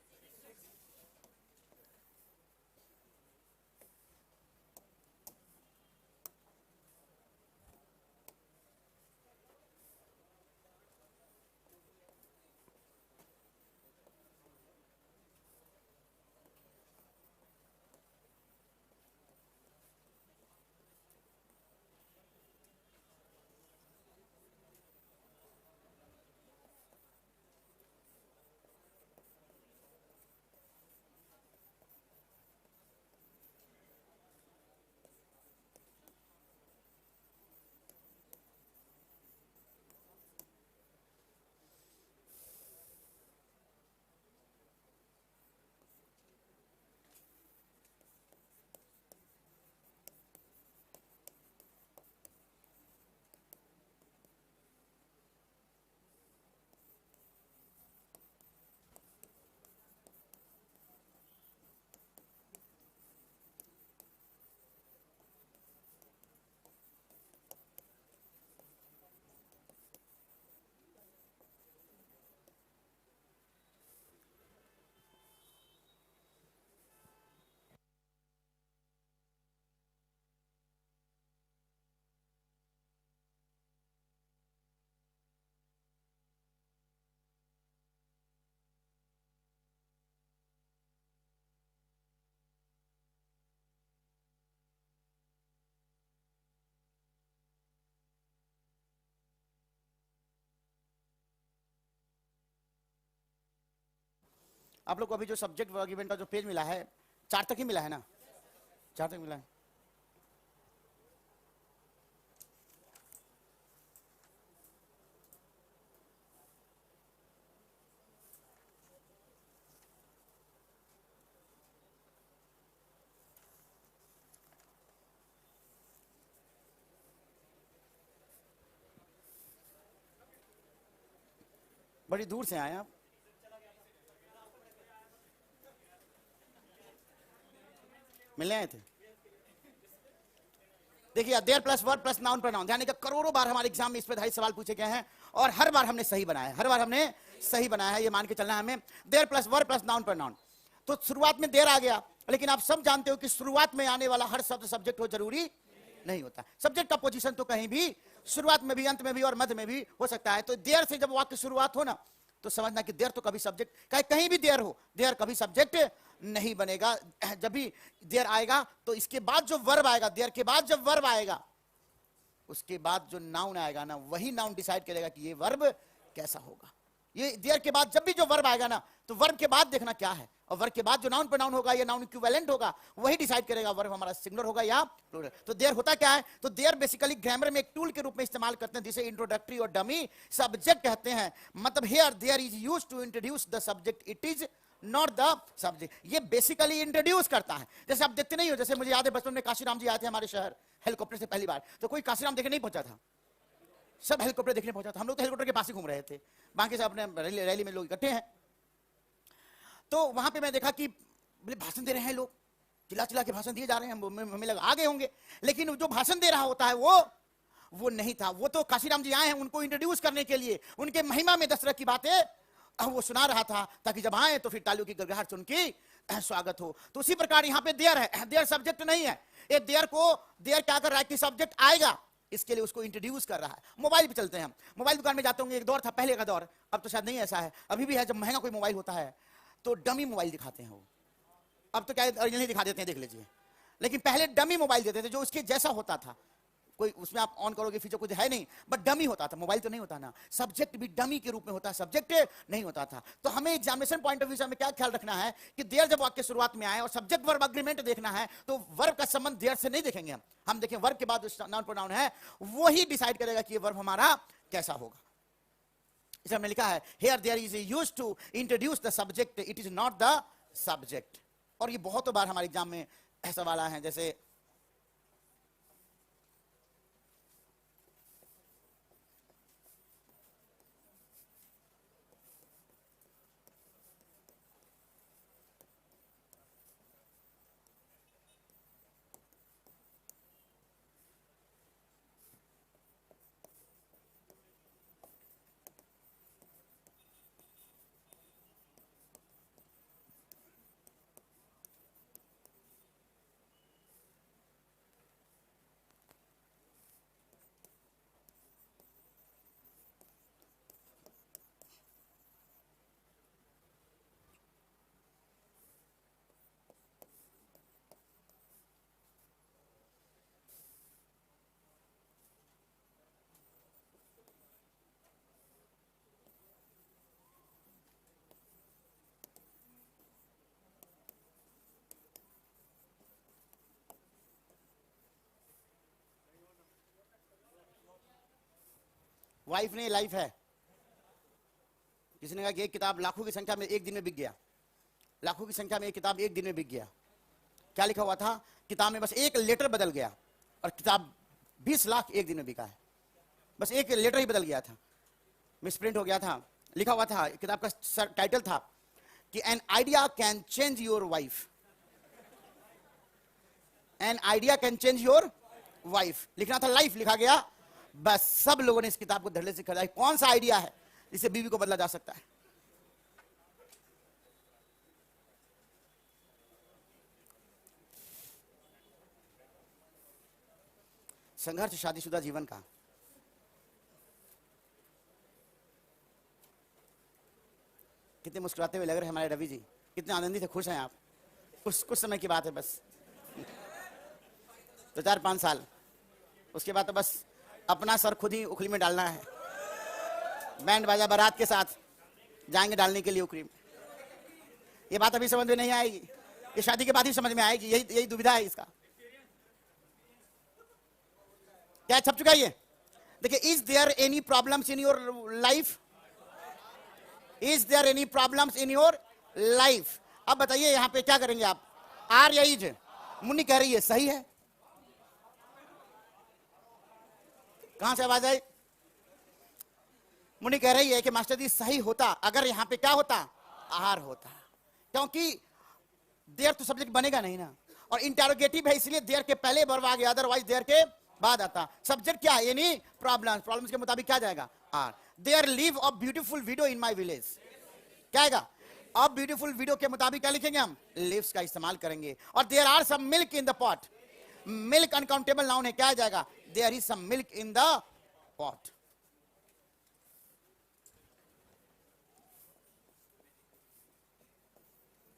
आप लोग को अभी जो सब्जेक्ट आर्गुमेंट का जो पेज मिला है 4 तक ही मिला है ना, 4 तक मिला है। बड़ी दूर से आए आप, मिलने आए थे। देखिए there plus verb plus noun pronoun, ध्यान दें करोड़ों बार हमारे एग्जाम में इस पे 2.5 सवाल पूछे गए हैं और हर बार हमने सही बनाया है, हर बार हमने सही बनाया है, ये मान के चलना है हमें। There plus verb plus noun pronoun, तो शुरुआत में देर आ गया, लेकिन आप सब जानते हो कि शुरुआत में आने वाला हर शब्द सब्जेक्ट हो जरूरी नहीं होता। सब्जेक्ट का पोजीशन तो कहीं भी, शुरुआत में भी, अंत में भी और मध्य में भी हो सकता है। तो देर से जब वाक्य शुरुआत हो ना, तो समझना कि देर तो कभी सब्जेक्ट, कहीं भी देर हो, देर कभी सब्जेक्ट नहीं बनेगा। जब भी देर आएगा तो इसके बाद जो वर्ब आएगा, देर के बाद जब वर्ब आएगा, उसके बाद जो नाउन आएगा ना, वही नाउन डिसाइड करेगा कि ये वर्ब कैसा होगा। ये देर के बाद जब भी जो वर्ब आएगा ना, तो वर्ब के बाद देखना क्या है, और वर्ब के बाद जो नाउन प्रोनाउन होगा या नाउन इक्विवेलेंट होगा, वही डिसाइड करेगा वर्ब हमारा सिंगुलर होगा या प्लूरल। तो देर होता क्या है, तो देर बेसिकली ग्रामर में एक टूल के रूप में इस्तेमाल करते हैं, जिसे इंट्रोडक्टरी और डमी सब्जेक्ट कहते हैं। मतलब here there is used to introduce the subject, it is not the subject. ये बेसिकली इंट्रोड्यूस करता है। जैसे आप देखते नहीं हो, जैसे मुझे याद है बचपन में काशीराम जी आए थे हमारे शहर हेलीकॉप्टर से पहली बार, तो कोई काशीराम देखने नहीं पहुंचा था, सब हेलीकॉप्टर देखने पहुंचा था। हम लोग तो हेलीकॉप्टर के पास ही घूम रहे थे, बाकी सब अपने रैली में लोग इकट्ठे हैं। तो वहां पे मैं देखा कि भाषण दे रहे हैं लोग, चिल्ला चिल्ला के भाषण दिए जा रहे हैं, हमें लगा आगे होंगे, लेकिन जो भाषण दे रहा होता है वो नहीं था। वो तो काशीराम जी आए हैं उनको इंट्रोड्यूस करने के लिए, उनके महिमा में 10 तरह की बातें वो सुना रहा था, ताकि जब आए तो फिर तालियों की गड़गड़ाहट सुन के स्वागत हो। तो उसी प्रकार यहाँ पे देर है, देर सब्जेक्ट नहीं है। ये देर क्या कर रहा है कि सब्जेक्ट आएगा, इसके लिए उसको इंट्रोड्यूस कर रहा है। मोबाइल पे चलते हैं हम, मोबाइल दुकान में जाते होंगे, एक दौर था पहले का दौर, अब तो शायद नहीं ऐसा है, अभी भी है, जब महंगा कोई मोबाइल होता है तो डमी मोबाइल दिखाते हैं वो, अब तो क्या ओरिजिनल दिखा देते हैं, देख लीजिए। लेकिन पहले डमी मोबाइल देते थे जो उसके जैसा होता था, कोई उसमें आप ऑन करोगे फीचर कुछ है नहीं, बट डमी होता था। मोबाइल तो नहीं होता ना, सब्जेक्ट भी डमी के रूप में होता है, सब्जेक्ट नहीं होता था। तो हमें एग्जामिनेशन पॉइंट ऑफ व्यू से हमें क्या ख्याल रखना है कि देर जब वाक्य शुरुआत में आए और सब्जेक्ट वर्ब एग्रीमेंट देखना है, तो वर्ब का संबंध देर से नहीं देखेंगे हम देखें वर्ब के बाद जो नाउन प्रोनाउन है वही डिसाइड करेगा कि ये वर्ब हमारा कैसा होगा। इसमें हमने लिखा है here there is used to introduce the subject, it is not the subject. और ये बहुत बार हमारे एग्जाम में सवाल आए हैं, जैसे वाइफ नहीं लाइफ है। किसी ने कहा कि एक किताब लाखों की संख्या में एक दिन में बिक गया, लाखों की संख्या में एक किताब एक दिन में बिक गया। क्या लिखा हुआ था किताब में? बस एक लेटर बदल गया और किताब 20 लाख एक दिन में बिका है। बस एक लेटर ही बदल गया था, मिसप्रिंट हो गया था। लिखा हुआ था, किताब का टाइटल था कि an idea can change your wife, an idea can change your wife. लिखना था लाइफ, लिखा गया। बस सब लोगों ने इस किताब को धड़ल्ले से खरीदा। कौन सा आइडिया है जिससे बीवी को बदला जा सकता है? संघर्ष शादीशुदा जीवन का। कितने मुस्कुराते हुए लग रहे हैं हमारे रवि जी, कितने आनंदित है, खुश हैं आप। कुछ समय की बात है बस, तो 4-5 साल, उसके बाद तो बस अपना सर खुद ही उखली में डालना है। बैंड बाजा बारात के साथ जाएंगे डालने के लिए उखली में। ये बात अभी समझ में नहीं आएगी, ये शादी के बाद ही समझ में आएगी, यही यही दुविधा है इसका। क्या छप चुका है ये? देखिए, is there any problems in your life? Is there any problems in your life? अब बताइए यहां पे क्या करेंगे आप? आर या इज? मुन्नी कह रही है सही है। कहां से आवाज आई? मुन्नी कह रही है कि मास्टर जी सही होता अगर यहां पे क्या होता? आर होता, क्योंकि देयर तो सब्जेक्ट बनेगा नहीं ना, और इंटेरोगेटिव है इसलिए देयर के पहले वर्ब आ गया, अदरवाइज देयर के बाद आता। सब्जेक्ट क्या है? एनी प्रॉब्लम्स, प्रॉब्लम्स के मुताबिक क्या जाएगा? Are. There live a beautiful widow in my village, क्या आएगा? अब ब्यूटीफुल वीडियो के मुताबिक क्या लिखेंगे हम? लिव्स का इस्तेमाल करेंगे। और there are some milk in the pot, milk uncountable noun है, क्या आ जाएगा? There is some milk in the pot.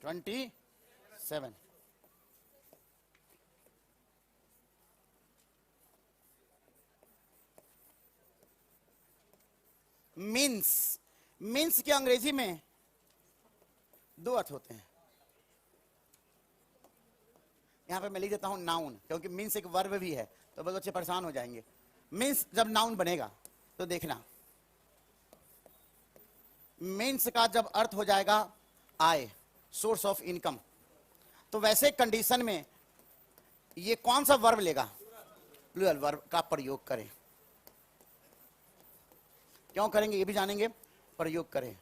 Twenty 7 means, means के अंग्रेजी में दो अर्थ होते हैं। यहां पे मैं लिख देता हूं नाउन, क्योंकि मीन्स एक वर्ब भी है तो बच्चे परेशान हो जाएंगे। मीन्स जब नाउन बनेगा तो देखना, मीन्स का जब अर्थ हो जाएगा आय, सोर्स ऑफ इनकम, तो वैसे कंडीशन में ये कौन सा वर्ब लेगा? प्लूरल वर्ब का प्रयोग करें। क्यों करेंगे ये भी जानेंगे, प्रयोग करें।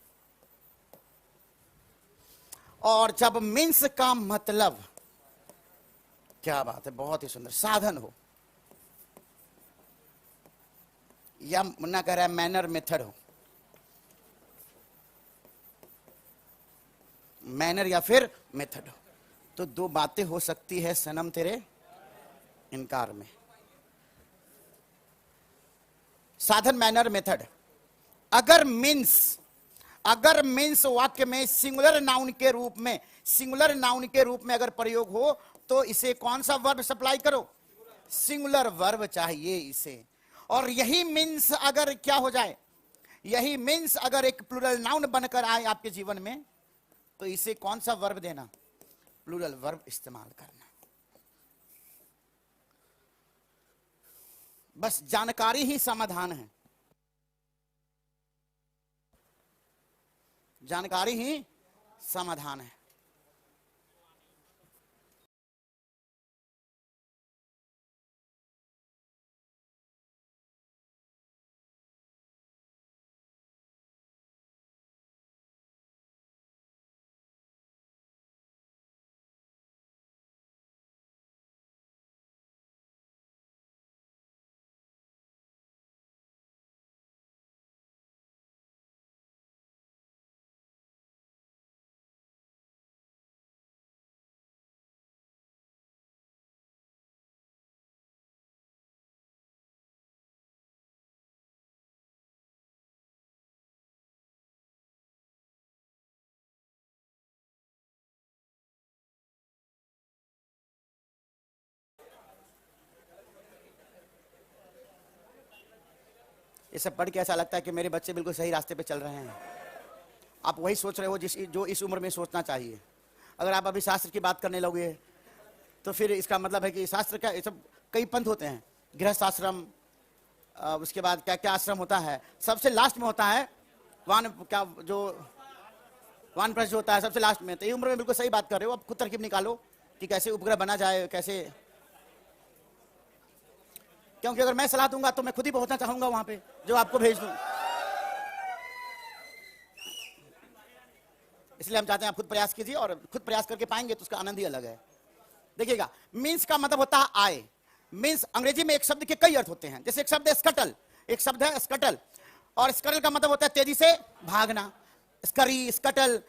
और जब मीन्स का मतलब, क्या बात है, बहुत ही सुंदर, साधन हो, या मुन्ना कह रहा है मैनर मेथड हो, मैनर या फिर मेथड हो, तो दो बातें हो सकती है सनम तेरे इनकार में। साधन, मैनर, मेथड। अगर मीन्स वाक्य में सिंगुलर नाउन के रूप में, सिंगुलर नाउन के रूप में अगर प्रयोग हो तो इसे कौन सा वर्ब सप्लाई करो? सिंगुलर वर्ब चाहिए इसे। और यही मीन्स अगर क्या हो जाए, यही मीन्स अगर एक प्लूरल नाउन बनकर आए आपके जीवन में, तो इसे कौन सा वर्ब देना? प्लूरल वर्ब इस्तेमाल करना। बस जानकारी ही समाधान है, जानकारी ही समाधान है। ये सब पढ़ के ऐसा लगता है कि मेरे बच्चे बिल्कुल सही रास्ते पे चल रहे हैं। आप वही सोच रहे हो जो इस उम्र में सोचना चाहिए। अगर आप अभी शास्त्र की बात करने लोगे तो फिर इसका मतलब है कि शास्त्र क्या, ये सब कई पंथ होते हैं, गृहस्थ आश्रम, उसके बाद क्या क्या आश्रम होता है, सबसे लास्ट में होता है वानप्रस्थ जो होता है सबसे लास्ट में। तो ये उम्र में बिल्कुल सही बात कर रहे हो। अब खुद तरकीब निकालो कि कैसे उपग्रह बना जाए, कैसे, क्योंकि अगर मैं सलाह दूंगा तो मैं खुद ही पहुंचना चाहूंगा वहां पे जो आपको भेज दूं। इसलिए हम चाहते हैं आप खुद प्रयास कीजिए, और खुद प्रयास करके पाएंगे तो उसका आनंद ही अलग है। देखिएगा, मीन्स का मतलब होता है आय। मीन्स अंग्रेजी में एक शब्द के कई अर्थ होते हैं। जैसे एक शब्द है स्कटल, एक शब्द है स्कटल, और स्कटल का मतलब होता है तेजी से भागना। स्करी, स्कटल,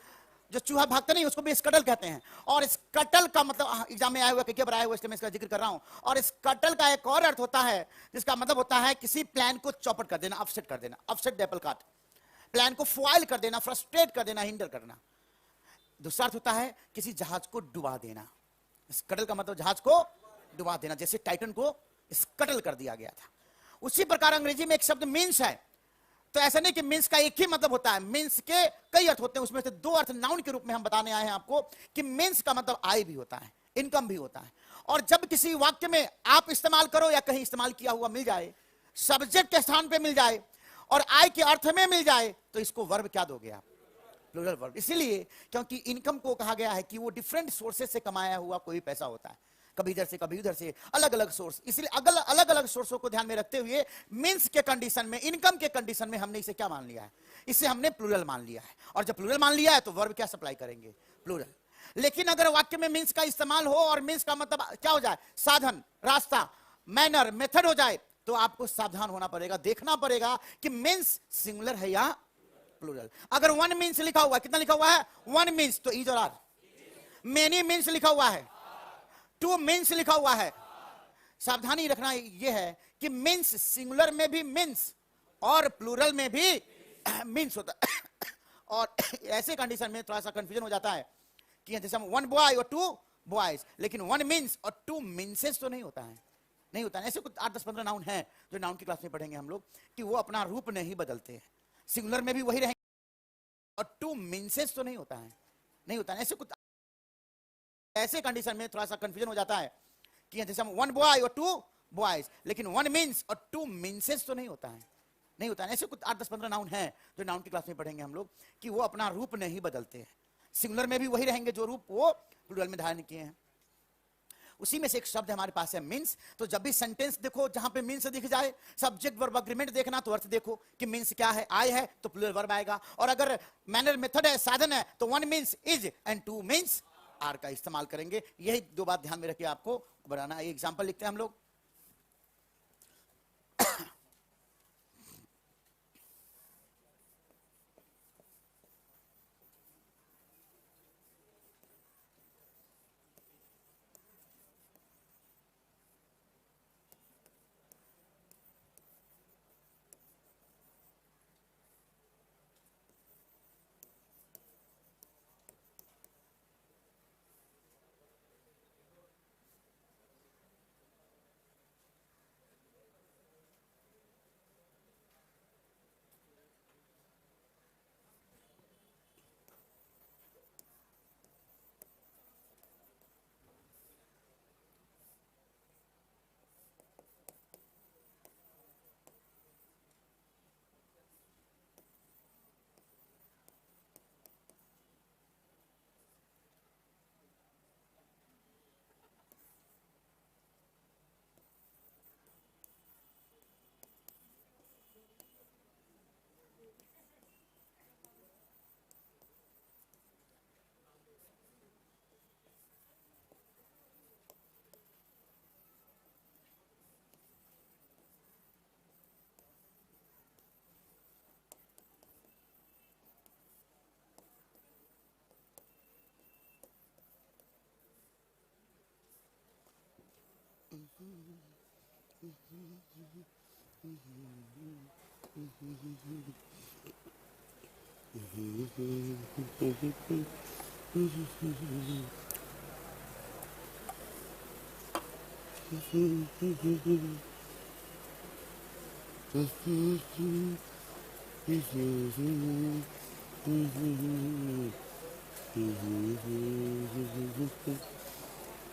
जो चूहा भागता नहीं उसको भी स्कटल कहते हैं। और स्कटल का मतलब एग्जाम में आया हुआ, कई बार आया हुआ, इसलिए मैं इसका जिक्र कर रहा हूं। और स्कटल का एक और अर्थ होता है जिसका मतलब होता है किसी प्लान को चौपट कर देना, अपसेट कर देना, upset the Apple cart, plan को फॉइल कर देना, फ्रस्ट्रेट कर देना, हिंडर करना। दूसरा अर्थ होता है किसी जहाज को डुबा देना। स्कटल का मतलब जहाज को डुबा देना, जैसे टाइटन को स्कटल कर दिया गया था। उसी प्रकार अंग्रेजी में एक शब्द मीन्स है। तो ऐसा नहीं कि मीन्स का एक ही मतलब होता है, मीन्स के कई अर्थ होते हैं, उसमें से दो अर्थ नाउन के रूप में हम बताने आए हैं आपको कि मीन्स का मतलब आय भी होता है, इनकम भी होता है। और जब किसी वाक्य में आप इस्तेमाल करो या कहीं इस्तेमाल किया हुआ मिल जाए, सब्जेक्ट के स्थान पे मिल जाए और आय के अर्थ में मिल जाए, तो इसको वर्ब क्या दोगे आप? Plural verb. इसीलिए क्योंकि इनकम को कहा गया है कि वो डिफरेंट सोर्सेज से कमाया हुआ कोई पैसा होता है, कभी इधर से कभी उधर से, अलग अलग सोर्स। इसलिए अलग अलग सोर्सों को ध्यान में रखते हुए मींस के कंडीशन में, इनकम के कंडीशन में हमने इसे क्या मान लिया है? इसे हमने प्लूरल मान लिया है। और जब प्लूरल मान लिया है तो वर्ब क्या सप्लाई करेंगे? प्लूरल। लेकिन अगर वाक्य में मींस का इस्तेमाल हो और मींस का मतलब क्या हो जाए? साधन, रास्ता, मैनर, मेथड हो जाए, तो आपको सावधान होना पड़ेगा, देखना पड़ेगा कि मींस सिंगुलर है या प्लूरल। अगर वन मींस लिखा हुआ है, कितना लिखा हुआ है? वन मींस, तो इज और आर। मेनी मींस लिखा हुआ है, टू मींस लिखा हुआ है। सावधानी रखना यह है कि मींस सिंगुलर में भी मींस और प्लूरल में भी मींस होता है। और ऐसे कंडीशन में थोड़ा सा कंफ्यूजन हो जाता है कि जैसे हम वन बॉय और टू बॉयज, लेकिन वन मींस और टू मींसेस तो नहीं होता है, नहीं होता है। ऐसे कुछ 8-10-15 नाउन हैं जो नाउन की क्लास में पढ़ेंगे हम लोग कि वो अपना रूप नहीं बदलते हैं, सिंगुलर में भी वही रहेंगे और टू मींसेस तो नहीं होता है, नहीं होता है। ऐसे कुछ ऐसे कंडीशन में थोड़ा सा कंफ्यूजन हो जाता है कि जैसे हम वन बॉय और टू बॉयज, लेकिन वन मींस और टू मींसेस तो नहीं होता है, नहीं होता है। ऐसे कुछ 8-10-15 नाउन हैं जो नाउन की क्लास में पढ़ेंगे हम लोग कि वो अपना रूप नहीं बदलते हैं, सिंगुलर में भी वही रहेंगे जो रूप वो प्लूरल में धारण किए हैं। उसी में से एक शब्द हमारे पास है मींस। तो जब भी सेंटेंस देखो जहां पे मींस दिख जाए, सब्जेक्ट वर्ब अग्रीमेंट देखना तो अर्थ देखो कि मींस क्या है, आय है तो प्लूरल वर्ब आएगा। और अगर मैनर, मेथड है, साधन है, तो one means is and two means are का इस्तेमाल करेंगे। यही दो बात ध्यान में रखिए आपको बनाना। एक एग्जांपल लिखते हैं हम लोग।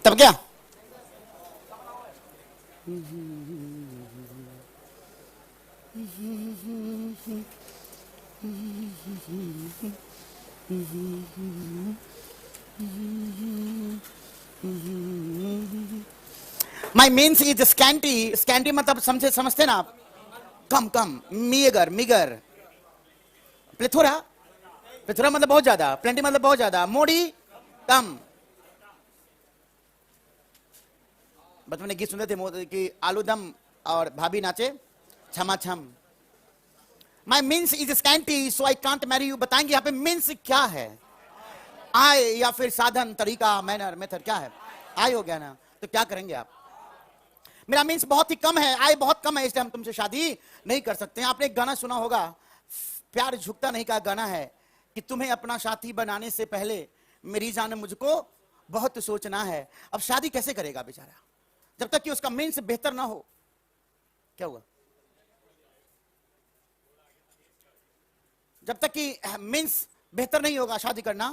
तब क्या माई मीन्स इज स्कैंटी। स्कैंटी मतलब समझते ना आप? कम कम, मीगर मिगर। प्लेथोरा, प्लेथोरा मतलब बहुत ज्यादा, प्लेंटी मतलब बहुत ज्यादा, मोड़ी कम। बचपन में गीत सुनते थे कि आलू दम और भाभी नाचे छमा छम। My means is scanty so I can't marry you. बताएंगे यहाँ पे मीन्स क्या है? आय या फिर साधन, तरीका, मैनर, मेथड क्या है? आय हो गया ना, तो क्या करेंगे आप? मेरा मीन्स बहुत ही कम है, आय बहुत कम है, इसलिए हम तुमसे शादी नहीं कर सकते। आपने एक गाना सुना होगा, प्यार झुकता नहीं का गाना है कि तुम्हें अपना साथी बनाने से पहले मेरी जान मुझको बहुत सोचना है। अब शादी कैसे करेगा बेचारा जब तक कि उसका मीन्स बेहतर ना हो? क्या हुआ? जब तक कि मीन्स बेहतर नहीं होगा शादी करना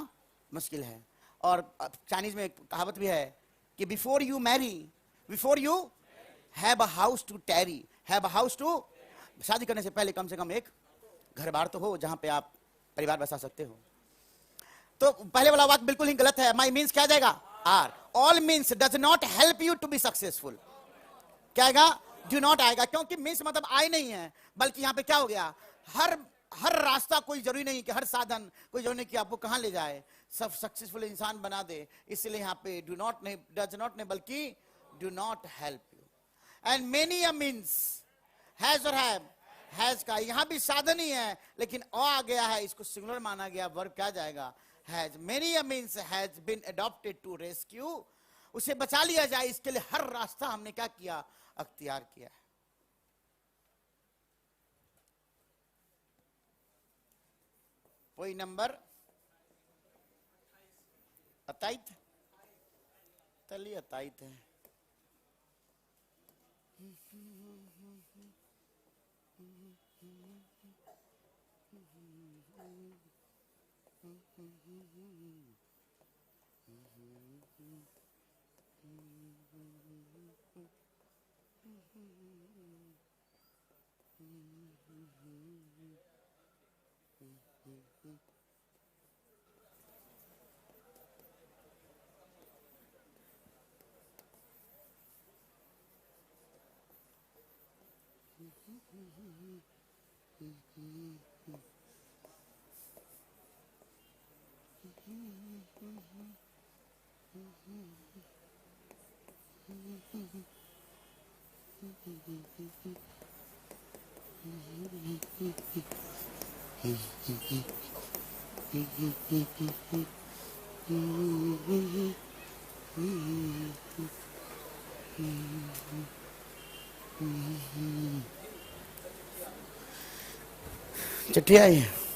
मुश्किल है। और चाइनीज में एक कहावत भी है कि before you marry, before you have a house to tarry, have a house to, शादी करने से पहले कम से कम एक घर बार तो हो जहां पे आप परिवार बसा सकते हो। तो पहले वाला वाक्य बिल्कुल ही गलत है। माई मीन्स क्या आ जाएगा? Are. All means does not help you to be successful. क्या आएगा? डू नॉट आएगा, क्योंकि मीन्स मतलब आए नहीं है, बल्कि यहां पे क्या हो गया, हर रास्ता कोई जरूरी नहीं कि हर साधन कोई जरूरी नहीं कि आपको कहां ले जाए, सब सक्सेसफुल इंसान बना दे। इसलिए यहां पे डू नॉट नहीं, डज नॉट नहीं, बल्कि do not help you. And many a means has और हैव, हैज का यहां भी साधन ही है, लेकिन आ गया है, इसको सिंगुलर माना गया, वर्ब क्या जाएगा? Has. Many a means has been adopted to rescue, उसे बचा लिया जाए, इसके लिए हर रास्ता हमने क्या किया? अख्तियार किया है। कोई नंबर 28, चलिए 28 है। चिट्ठी आई है।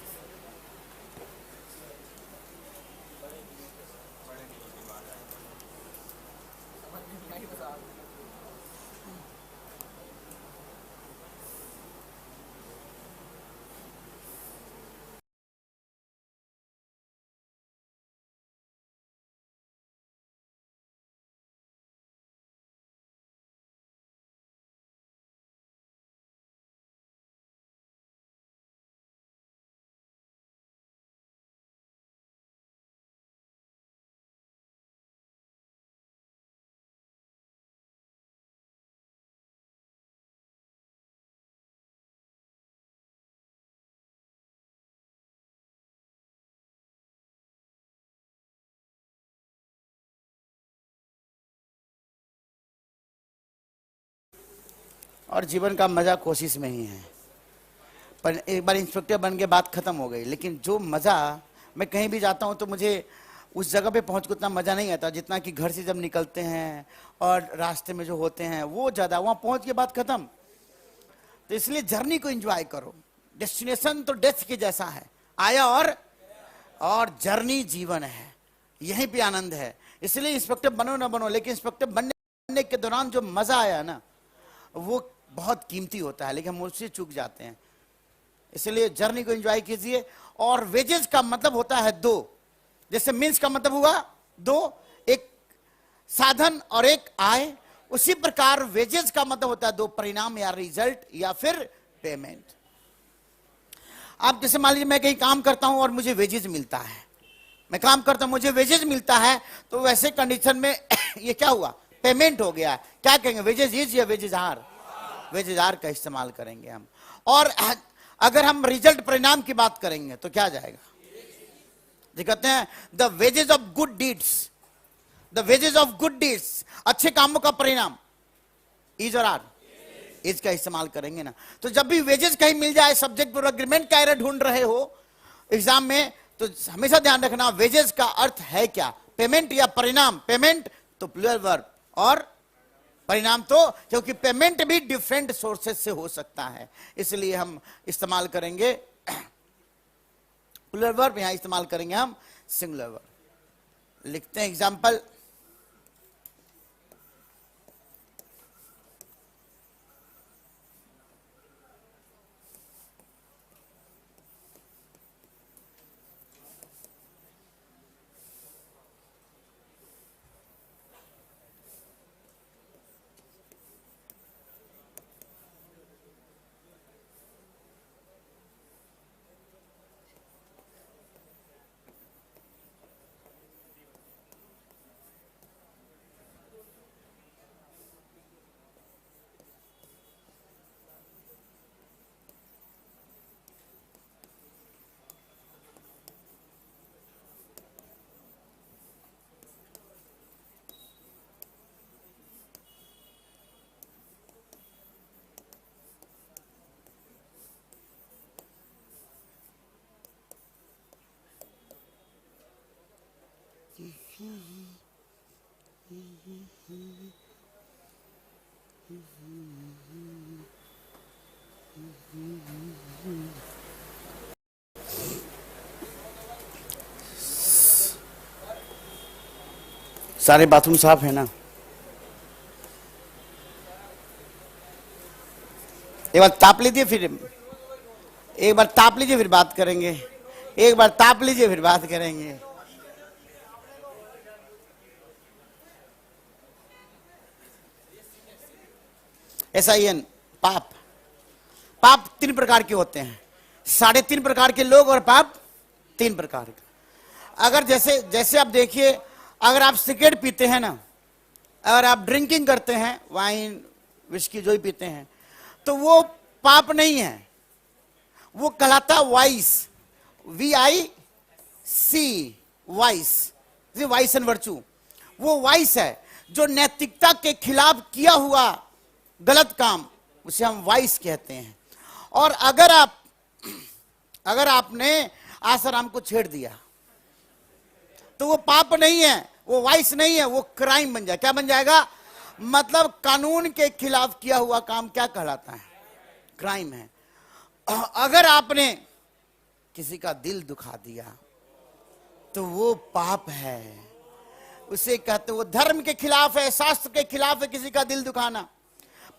और जीवन का मजा कोशिश में ही है। पर एक बार इंस्पेक्टर बन के बात खत्म हो गई, लेकिन जो मजा, मैं कहीं भी जाता हूं तो मुझे उस जगह पे पहुंच के उतना मजा नहीं आता जितना कि घर से जब निकलते हैं और रास्ते में जो होते हैं वो ज्यादा, वहां पहुंच के बात खत्म। तो इसलिए जर्नी को एंजॉय करो। डेस्टिनेशन तो डेथ के जैसा है, आया और जर्नी जीवन है, यहीं पे आनंद है। इसलिए इंस्पेक्टर बनो ना बनो, लेकिन इंस्पेक्टर बनने के दौरान जो मजा आया ना वो बहुत कीमती होता है, लेकिन हम उससे चूक जाते हैं। इसलिए जर्नी को एंजॉय कीजिए। और वेजेस का मतलब होता है दो, जैसे मीन्स का मतलब हुआ दो, एक साधन और एक आय, उसी प्रकार वेजेस का मतलब होता है दो, परिणाम या रिजल्ट या फिर पेमेंट। आप जैसे मान लीजिए मैं कहीं काम करता हूं और मुझे वेजेस मिलता है, मैं काम करता हूं मुझे वेजेस मिलता है, तो वैसे कंडीशन में ये क्या हुआ? पेमेंट हो गया। क्या कहेंगे? वेजेस इज या वेजेस आर? वेजेस आर का इस्तेमाल करेंगे हम। और अगर हम रिजल्ट, परिणाम की बात करेंगे तो क्या जाएगा? जो कहते हैं the wages of good deeds, the wages of good deeds, अच्छे कामों का परिणाम, इज और आर? इज का इस्तेमाल करेंगे ना। तो जब भी वेजेस कहीं मिल जाए, सब्जेक्ट और अग्रीमेंट का एरर ढूंढ रहे हो एग्जाम में, तो हमेशा ध्यान रखना वेजेस का अर्थ है क्या, पेमेंट या परिणाम। पेमेंट तो प्लूरल वर्ब, और परिणाम तो, क्योंकि पेमेंट भी डिफरेंट सोर्सेस से हो सकता है, इसलिए हम इस्तेमाल करेंगे प्लूरल वर्ब, यहां इस्तेमाल करेंगे हम सिंगुलर वर्ब। लिखते हैं एग्जाम्पल। सारे बाथरूम साफ है ना? एक बार ताप लीजिए, फिर बात करेंगे। एक बार ताप लीजिए, फिर बात करेंगे। SIN पाप। पाप 3 प्रकार के होते हैं, 3.5 प्रकार के लोग और पाप 3 प्रकार के। अगर जैसे आप देखिए, अगर आप सिगरेट पीते हैं ना, अगर आप ड्रिंकिंग करते हैं, वाइन विस्की जो ही पीते हैं, तो वो पाप नहीं है, वो कहलाता vice, VIC, vice, vice and virtue. वो वाइस है जो नैतिकता के खिलाफ किया हुआ गलत काम, उसे हम वाइस कहते हैं। और अगर आपने आसाराम को छेड़ दिया तो वो पाप नहीं है, वो वाइस नहीं है, वो क्राइम बन जाए। क्या बन जाएगा? मतलब कानून के खिलाफ किया हुआ काम क्या कहलाता है? क्राइम है। अगर आपने किसी का दिल दुखा दिया तो वो पाप है, उसे कहते, वो धर्म के खिलाफ है, शास्त्र के खिलाफ है किसी का दिल दुखाना।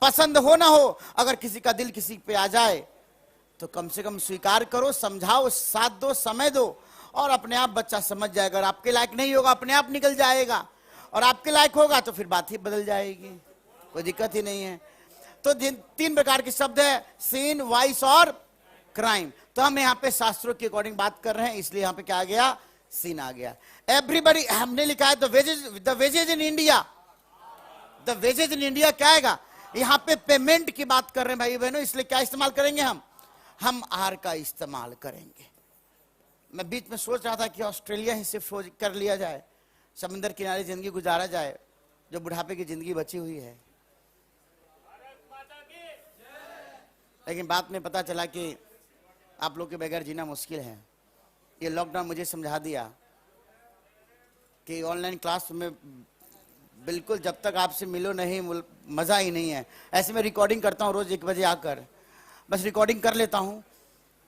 पसंद हो ना हो, अगर किसी का दिल किसी पे आ जाए तो कम से कम स्वीकार करो, समझाओ, साथ दो, समय दो, और अपने आप बच्चा समझ जाएगा। अगर आपके लायक नहीं होगा, अपने आप निकल जाएगा, और आपके लायक होगा तो फिर बात ही बदल जाएगी, कोई दिक्कत ही नहीं है। तो 3 प्रकार के शब्द है, सिन, वाइस और क्राइम। तो हम यहाँ पे शास्त्रों के अकॉर्डिंग बात कर रहे हैं, इसलिए यहाँ पे क्या आ गया? सिन आ गया। एवरीबडी, हमने लिखा है the wages in India. The wages in India क्या आएगा? यहाँ पे पेमेंट की बात कर रहे हैं भाई बहनों, इसलिए क्या इस्तेमाल करेंगे? हम आर का इस्तेमाल करेंगे। मैं बीच में सोच रहा था कि ऑस्ट्रेलिया ही शिफ्ट कर लिया जाए, समुद्र किनारे जिंदगी गुजारा जाए, जो बुढ़ापे की जिंदगी बची हुई है। लेकिन बाद में पता चला कि आप लोग के बगैर जीना मुश्किल है। ये लॉकडाउन मुझे समझा दिया कि ऑनलाइन क्लास में बिल्कुल जब तक आपसे मिलो नहीं, मज़ा ही नहीं है। ऐसे मैं रिकॉर्डिंग करता हूँ रोज 1 बजे आकर, बस रिकॉर्डिंग कर लेता हूँ,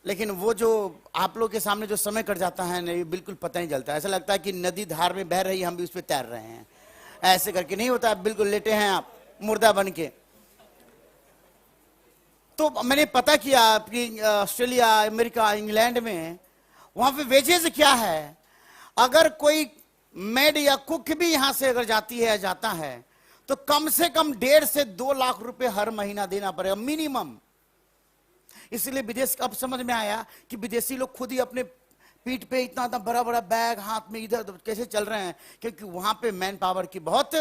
लेकिन वो जो आप लोग के सामने जो समय कट जाता है नहीं, बिल्कुल पता नहीं चलता। ऐसा लगता है कि नदी धार में बह रही, हम भी उस पर तैर रहे हैं। ऐसे करके नहीं होता, बिल्कुल लेटे हैं आप मुर्दा बन के। तो मैंने पता किया कि ऑस्ट्रेलिया, अमेरिका, इंग्लैंड में वहां पे वेजेस क्या है। अगर कोई मेड या कुक भी यहां से अगर जाती है या जाता है तो कम से कम 1.5 से 2 लाख रुपए हर महीना देना पड़ेगा मिनिमम। इसलिए विदेश अब समझ में आया कि विदेशी लोग खुद ही अपने पीठ पे इतना बड़ा बड़ा बैग हाथ में इधर कैसे चल रहे हैं, क्योंकि वहां पे मैन पावर की बहुत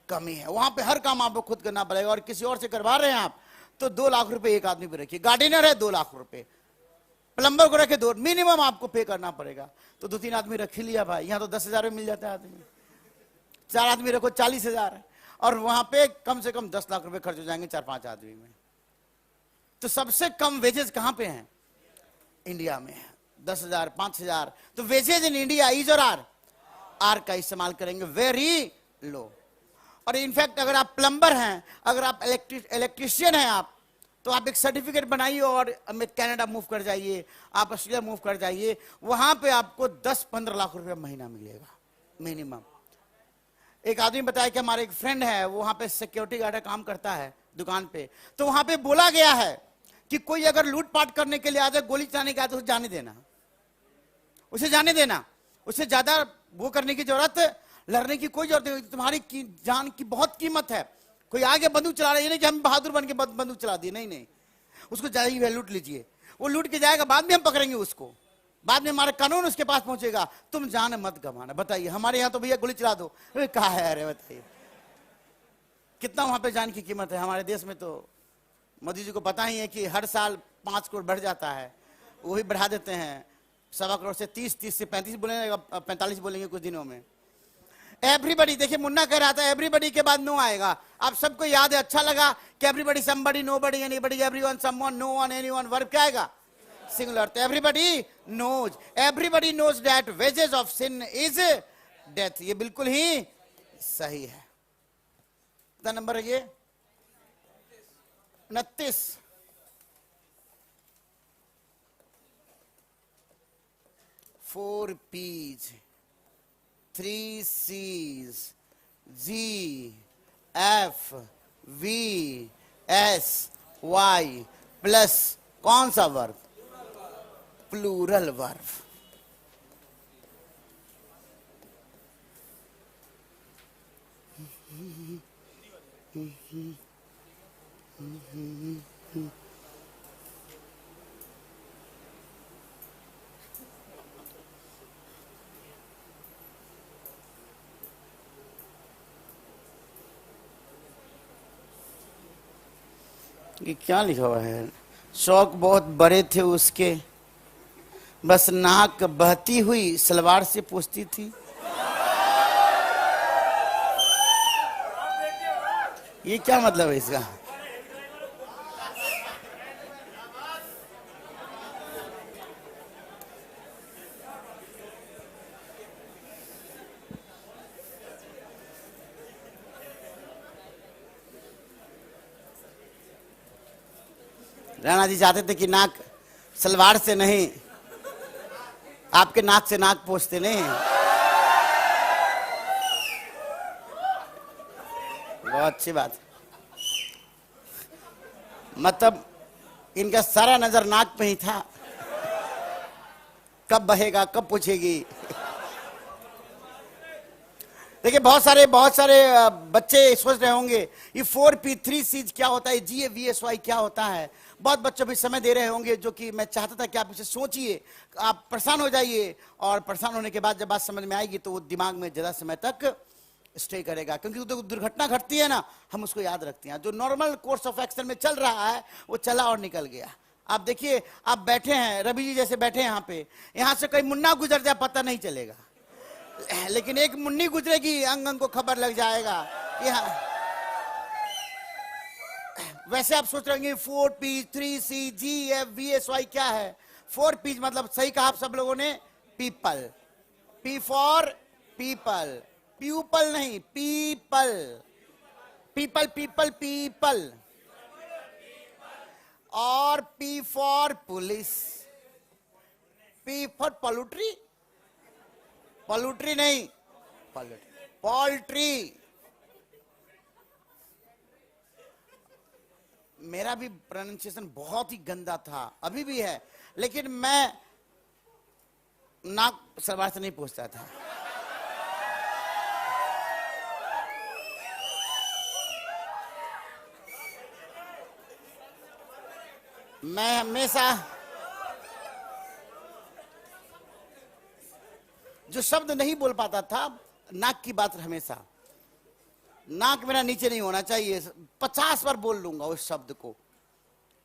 कमी है। वहां पे हर काम आपको खुद करना पड़ेगा, और किसी और से करवा रहे हैं आप तो 2 लाख रुपए एक आदमी पे रखिए। गार्डनर है 2 लाख रुपए, प्लम्बर को रखे 2, मिनिमम आपको पे करना पड़ेगा। तो 2-3 आदमी रख ही लिया भाई, यहाँ तो 10,000 में मिल जाता है आदमी। 4 आदमी रखो 40,000, और वहां पे कम से कम 10 लाख रुपए खर्च हो जाएंगे 4-5 आदमी में। तो सबसे कम वेजेस कहां पे हैं? इंडिया में है, 10,000, 5,000। तो वेजेज इन इंडिया इज और आर का इस्तेमाल करेंगे, वेरी लो। और इनफैक्ट अगर आप प्लम्बर हैं, अगर आप इलेक्ट्रिशियन हैं आप, तो आप एक सर्टिफिकेट बनाइए और कनाडा मूव कर जाइए, आप ऑस्ट्रेलिया मूव कर जाइए, वहां पे आपको 10-15 लाख रुपए महीना मिलेगा मिनिमम। एक आदमी बताया कि हमारे एक फ्रेंड है, वो वहां पे सिक्योरिटी गार्ड का काम करता है दुकान पे। तो वहां पे बोला गया है कि कोई अगर लूटपाट करने के लिए आ जाए, गोली चलाने के आ जाए, उसे जाने देना, उसे जाने देना। उसे ज्यादा वो करने की जरूरत, लड़ने की कोई जरूरत नहीं। तुम्हारी जान की बहुत कीमत है। कोई आगे बंदूक चला रहा है, ये नहीं कि हम बहादुर बन के बंदूक चला दिए, नहीं नहीं, उसको जाइए लूट लीजिए। वो लूट के जाएगा, बाद में हम पकड़ेंगे उसको, बाद में हमारा कानून उसके पास पहुंचेगा। तुम जान मत गंवाना। बताइए, हमारे यहाँ तो भैया गोली चला दो, कहा है? अरे बताइए कितना वहां पे जान की कीमत है। हमारे देश में तो मोदी जी को पता ही है कि हर साल 5 करोड़ बढ़ जाता है, वो भी बढ़ा देते हैं 1.25 करोड़ से 30 से 35 बोलेंगे, 45 बोलेंगे कुछ दिनों में। एवरीबडी, देखिए मुन्ना कह रहा था एवरीबडी के बाद नो आएगा। आप सबको याद है, अच्छा लगा कि everybody, somebody, nobody, anybody, everyone, someone, no one, anyone, verb क्या आएगा? सिंगुलर। तो everybody knows that wages of sin is death. ये बिल्कुल ही सही है। कितना नंबर है ये? 29। 4 P's, 3 C's, G, F, V, S, Y plus कौन सा वर्ब? Plural verb. ये क्या लिखा हुआ है? शौक बहुत बड़े थे उसके, बस नाक बहती हुई सलवार से पूछती थी। ये क्या मतलब है इसका? राणा जी चाहते थे कि नाक सलवार से नहीं, आपके नाक से नाक पोंछते नहीं। बहुत अच्छी बात। मतलब इनका सारा नजर नाक पे ही था, कब बहेगा, कब पूछेगी। देखिए बहुत सारे बच्चे सोच रहे होंगे ये 4P 3 C's क्या होता है, GAVSY क्या होता है। बहुत बच्चों भी समय दे रहे होंगे, जो कि मैं चाहता था कि आप इसे सोचिए, आप परेशान हो जाइए, और परेशान होने के बाद जब बात समझ में आएगी तो वो दिमाग में ज्यादा समय तक स्टे करेगा। क्योंकि जो दुर्घटना घटती है ना, हम उसको याद रखते हैं। जो नॉर्मल कोर्स ऑफ एक्शन में चल रहा है वो चला और निकल गया। आप देखिए, आप बैठे हैं, रवि जी जैसे बैठे हैं यहाँ पे, यहाँ से कोई मुन्ना गुजर जाए पता नहीं चलेगा, लेकिन एक मुन्नी गुजरेगी अंग अंग को खबर लग जाएगा कि हाँ। वैसे आप सोच रहे होंगे 4P 3C GFVSY क्या है? 4P मतलब सही कहा आप सब लोगों ने, people. P for people, pupil नहीं, पीपल। People people people. और P for police, P for poultry, poultry नहीं, पोल्ट्री। मेरा भी प्रोनाउंसिएशन बहुत ही गंदा था, अभी भी है, लेकिन मैं नाक सलवार से नहीं पूछता था। मैं हमेशा जो शब्द नहीं बोल पाता था, नाक की बात, हमेशा नाक मेरा नीचे नहीं होना चाहिए। 50 बार बोल लूंगा उस शब्द को,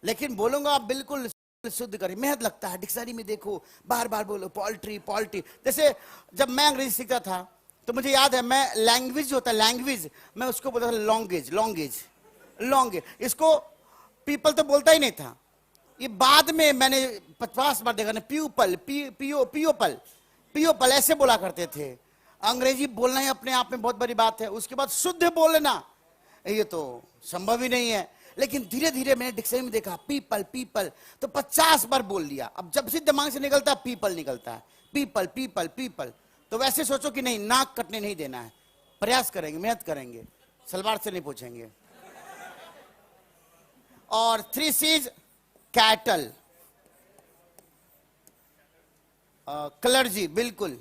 लेकिन बोलूंगा बिल्कुल शुद्ध करें। मेहनत लगता है, डिक्शनरी में देखो, बार बार बोलो पोल्ट्री पोल्ट्री। जैसे जब मैं अंग्रेजी सीखता था तो मुझे याद है, मैं लैंग्वेज जो होता है, लैंग्वेज मैं उसको बोलता था लॉन्गेज, लॉन्गेज, लॉन्गेज। इसको पीपल तो बोलता ही नहीं था। ये बाद में मैंने 50 बार देखा ना, प्यूपल, पियोपल, पियोपल ऐसे बोला करते थे। अंग्रेजी बोलना ही अपने आप में बहुत बड़ी बात है, उसके बाद शुद्ध बोलना ये तो संभव ही नहीं है। लेकिन धीरे धीरे मैंने डिक्शनरी में देखा पीपल पीपल, तो 50 बार बोल लिया। अब जब से दिमाग से निकलता है पीपल निकलता है, पीपल पीपल पीपल। तो वैसे सोचो कि नहीं, नाक कटने नहीं देना है, प्रयास करेंगे, मेहनत करेंगे, सलवार से नहीं पूछेंगे। और 3 C's कैटल, क्लर्जी, बिल्कुल,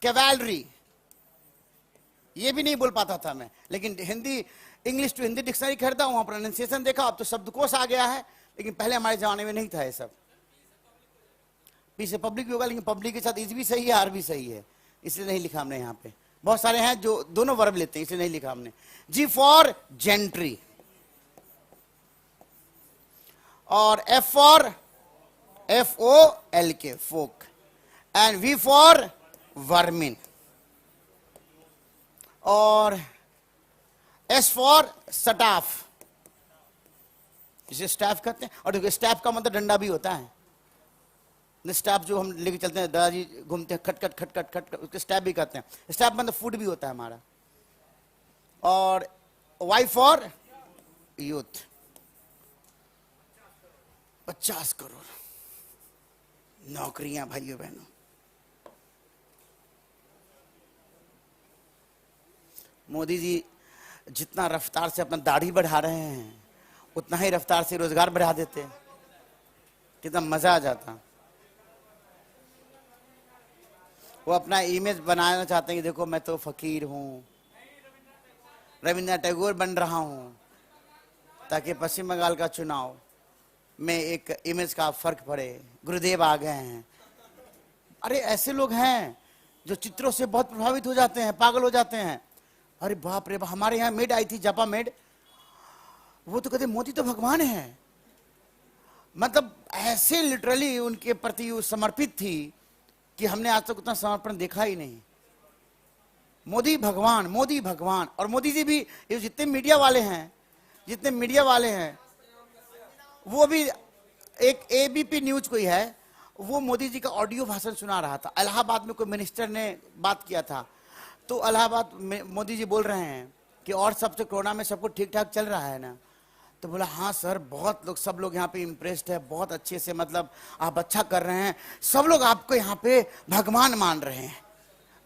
कैवालरी, ये भी नहीं बोल पाता था मैं, लेकिन Hindi, English to Hindi dictionary खरीदा, वहां प्रोनाउंसिएशन देखा, अब तो शब्दकोश आ गया है, लेकिन पहले हमारे जमाने में नहीं था ये सब। पी से पब्लिक भी होगा, लेकिन पब्लिक के साथ इज भी सही है, आर भी सही है, इसलिए नहीं लिखा हमने। यहाँ पे बहुत सारे हैं जो दोनों वर्ब लेते हैं, इसलिए नहीं लिखा हमने। जी फॉर जेंट्री, और F for FOLK, folk, and V for vermin, और S फॉर स्टाफ, इसे स्टाफ कहते हैं। और देखो स्टाफ का मतलब डंडा भी होता है, स्टाफ जो हम लेके चलते हैं, दादाजी घूमते हैं, खट खट खट खट खट, उसके स्टाफ भी कहते हैं। स्टाफ मतलब फूड भी होता है हमारा। और वाई फॉर यूथ 50 करोड़ नौकरियां भाइयों बहनों। मोदी जी जितना रफ्तार से अपना दाढ़ी बढ़ा रहे हैं उतना ही रफ्तार से रोजगार बढ़ा देते, कितना मजा आ जाता। वो अपना इमेज बनाना चाहते हैं कि देखो मैं तो फकीर हूं, रविंद्रनाथ टैगोर बन रहा हूं, ताकि पश्चिम बंगाल का चुनाव में एक इमेज का फर्क पड़े। गुरुदेव आ गए हैं। अरे ऐसे लोग हैं जो चित्रों से बहुत प्रभावित हो जाते हैं, पागल हो जाते हैं। अरे बाप रे बाप, हमारे यहाँ मेड आई थी, जापा मेड, वो तो कहते मोदी तो भगवान है। मतलब ऐसे लिटरली उनके प्रति समर्पित थी कि हमने आज तक उतना समर्पण देखा ही नहीं। मोदी भगवान, मोदी भगवान। और मोदी जी भी, ये जितने मीडिया वाले हैं, जितने मीडिया वाले हैं, वो भी एक एबीपी न्यूज कोई है, वो मोदी जी का ऑडियो भाषण सुना रहा था। इलाहाबाद में कोई मिनिस्टर ने बात किया था, तो इलाहाबाद में मोदी जी बोल रहे हैं कि और सबसे कोरोना में सब कुछ ठीक ठाक चल रहा है ना? तो बोला हाँ सर, बहुत लोग, सब लोग यहाँ पे इम्प्रेस्ड है, बहुत अच्छे से, मतलब आप अच्छा कर रहे हैं, सब लोग आपको यहाँ पे भगवान मान रहे हैं।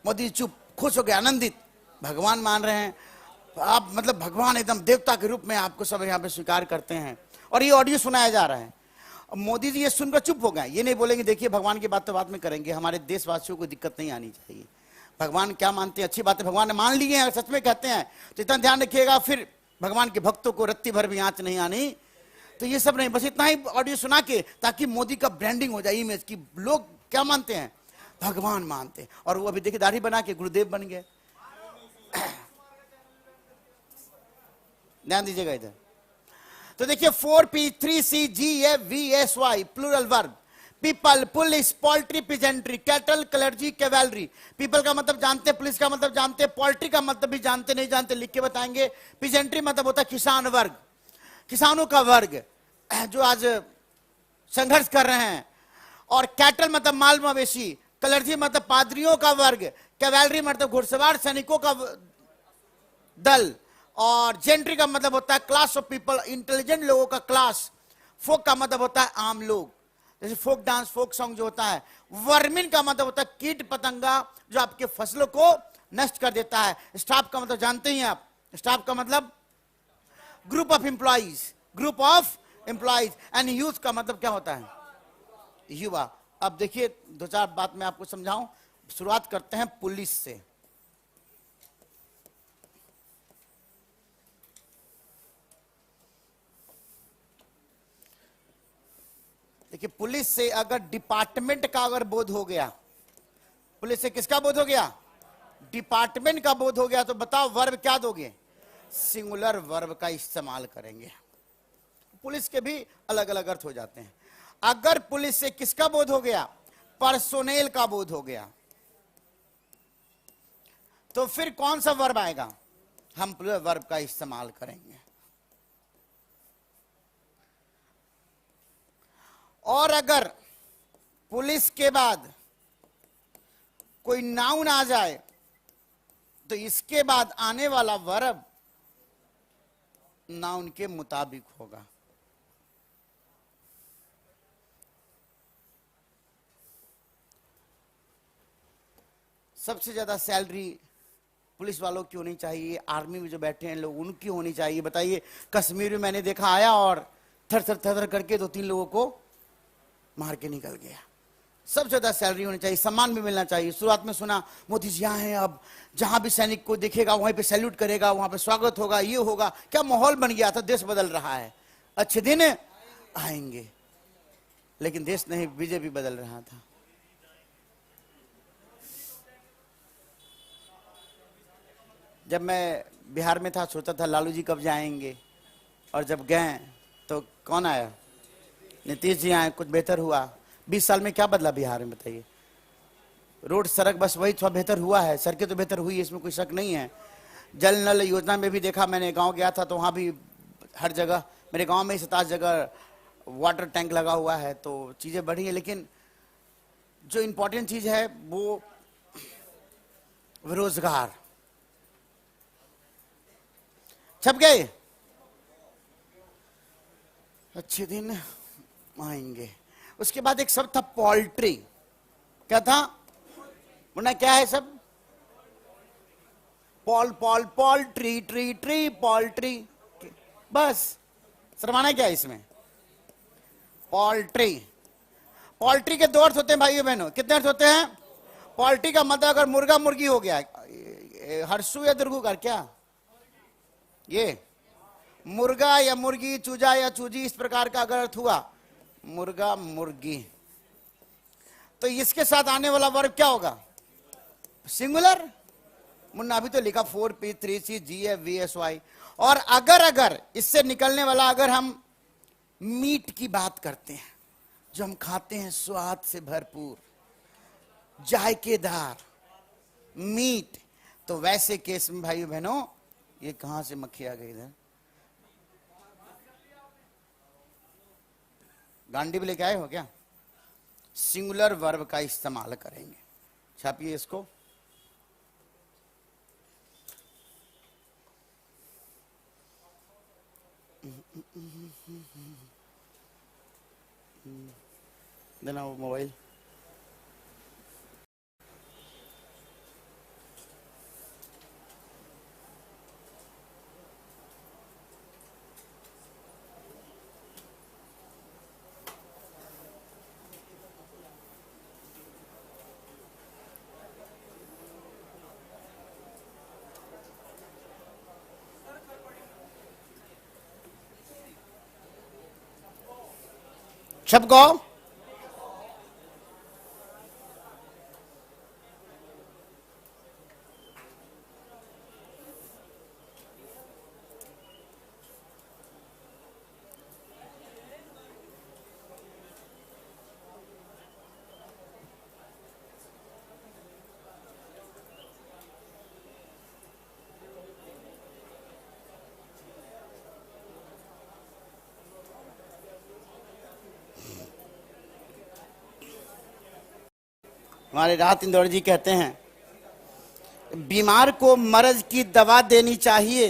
मोदी जी चुप, खुश हो गए, आनंदित, भगवान मान रहे हैं आप, मतलब भगवान एकदम देवता के रूप में आपको सब यहाँ पे स्वीकार करते हैं। और ये ऑडियो सुनाया जा रहा है। मोदी जी ये सुनकर चुप हो गए। ये नहीं बोलेंगे देखिए भगवान की बात तो बाद में करेंगे, हमारे देशवासियों को दिक्कत नहीं आनी चाहिए। भगवान क्या मानते हैं, अच्छी बात है, भगवान ने मान लिए हैं, अगर सच में कहते हैं तो इतना ध्यान रखिएगा, फिर भगवान के भक्तों को रत्ती भर भी आंच नहीं आनी। तो ये सब नहीं, बस इतना ही ऑडियो सुना के, ताकि मोदी का ब्रांडिंग हो जाए, इमेज की। लोग क्या मानते हैं, भगवान मानते हैं। और वो अभी देखिए दाढ़ी बना के गुरुदेव बन गए। ध्यान दीजिएगा इधर। तो देखिए 4P 3C GAVSY plural verb, people, police, poultry, peasantry, cattle, clergy, cavalry. People का मतलब जानते, पुलिस का मतलब जानते, पोल्ट्री का मतलब भी जानते, नहीं जानते लिख के बताएंगे। पिजेंट्री मतलब होता है किसान वर्ग, किसानों का वर्ग जो आज संघर्ष कर रहे हैं। और कैटल मतलब माल मवेशी, क्लर्जी मतलब पादरियों का वर्ग, कैवेलरी मतलब घुड़सवार सैनिकों का दल, और जेंट्री का मतलब होता है क्लास ऑफ पीपल, इंटेलिजेंट लोगों का क्लास। फोक का मतलब होता है आम लोग, जैसे फोक डांस, फोक सॉन्ग जो होता है। वर्मिन का मतलब होता है कीट पतंगा जो आपके फसलों को नष्ट कर देता है। स्टाफ का मतलब जानते ही हैं आप, स्टाफ का मतलब group of employees, group of employees. And youth का मतलब क्या होता है, युवा। अब देखिए दो चार बात मैं आपको समझाऊं। शुरुआत करते हैं पुलिस से। देखिए पुलिस से अगर डिपार्टमेंट का अगर बोध हो गया, पुलिस से किसका बोध हो गया, डिपार्टमेंट का बोध हो गया, तो बताओ वर्ब क्या दोगे, सिंगुलर वर्ब का इस्तेमाल करेंगे। पुलिस के भी अलग अलग अर्थ हो जाते हैं। अगर पुलिस से किसका बोध हो गया, पर्सोनेल का बोध हो गया, तो फिर कौन सा वर्ब आएगा, हम प्लूरल वर्ब का इस्तेमाल करेंगे। और अगर पुलिस के बाद कोई नाउन आ जाए तो इसके बाद आने वाला वर्ब नाउन के मुताबिक होगा। सबसे ज्यादा सैलरी पुलिस वालों की होनी चाहिए, आर्मी में जो बैठे हैं लोग उनकी होनी चाहिए। बताइए कश्मीर में मैंने देखा, आया और थर थर थर करके 2-3 लोगों को मार के निकल गया। सबसे ज्यादा सैलरी होनी चाहिए, सम्मान भी मिलना चाहिए। शुरुआत में सुना मोदी जी यहाँ हैं, अब जहां भी सैनिक को देखेगा वहीं पे सैल्यूट करेगा, वहां पे स्वागत होगा, ये होगा। क्या माहौल बन गया था, देश बदल रहा है, अच्छे दिन आएंगे। लेकिन देश नहीं, बीजेपी बदल रहा था। जब मैं बिहार में था सोचा था लालू जी कब जाएंगे, और जब गए तो कौन आया, नीतीश जी आए, कुछ बेहतर हुआ। 20 साल में क्या बदला बिहार में बताइए, रोड सड़क बस वही थोड़ा बेहतर हुआ है, सड़कें तो बेहतर हुई है, इसमें कोई शक नहीं है। जल नल योजना में भी देखा मैंने, गांव गया था तो वहाँ भी हर जगह, मेरे गांव में 27 जगह वाटर टैंक लगा हुआ है, तो चीज़ें बढ़ी है। लेकिन जो इम्पोर्टेंट चीज़ है वो रोजगार, छप गए? अच्छे दिन आएंगे। उसके बाद एक शब्द था पोल्ट्री। क्या था मुन्ना? क्या है सब? Poultry, tree tree, poultry. बस शर्माना क्या है इसमें? पोल्ट्री। पोल्ट्री के दो अर्थ होते हैं भाइयों बहनों। कितने अर्थ होते हैं? पोल्ट्री का मतलब अगर मुर्गा मुर्गी हो गया, हर्षु या दुर्गु कर क्या ये मुर्गा या मुर्गी, चूजा या चूजी, इस प्रकार का अगर अर्थ हुआ मुर्गा मुर्गी, तो इसके साथ आने वाला वर्ब क्या होगा? सिंगुलर। मुन्ना अभी तो लिखा 4P 3C GFVSY। और अगर इससे निकलने वाला, अगर हम मीट की बात करते हैं, जो हम खाते हैं स्वाद से भरपूर, जायकेदार मीट, तो वैसे केस में भाइयों बहनों, ये कहां से मक्खी आ गई इधर? गांडी भी लेके आए हो क्या? सिंगुलर वर्ब का इस्तेमाल करेंगे। छापिए इसको। देना वो मोबाइल। छप गो। हमारे राहत इंदौर जी कहते हैं, बीमार को मर्ज की दवा देनी चाहिए।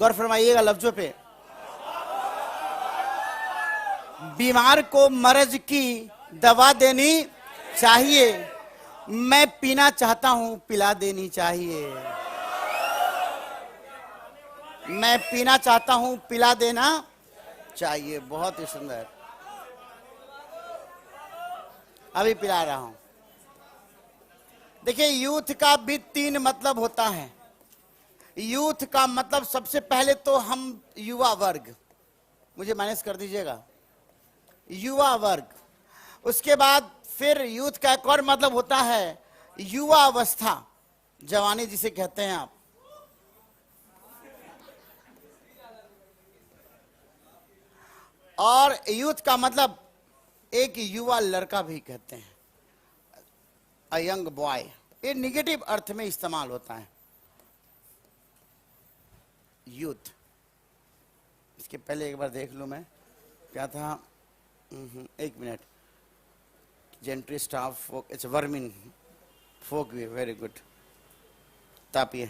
गौर फरमाइएगा लफ्जों पे। बीमार को मर्ज की दवा देनी चाहिए, मैं पीना चाहता हूं पिला देनी चाहिए। मैं पीना चाहता हूं पिला देना चाहिए। बहुत ही सुंदर। अभी पिला रहा हूं। देखिए, यूथ का भी 3 मतलब होता है। यूथ का मतलब सबसे पहले तो हम युवा वर्ग, मुझे मैनेज कर दीजिएगा, युवा वर्ग। उसके बाद फिर यूथ का एक और मतलब होता है युवा अवस्था, जवानी जिसे कहते हैं आप। और यूथ का मतलब एक युवा लड़का भी कहते हैं, अ यंग बॉय। ये निगेटिव अर्थ में इस्तेमाल होता है यूथ। इसके पहले एक बार देख लूं मैं क्या था। एक मिनट। Gentry staff folk, it's vermin folk way, very good. तापिए।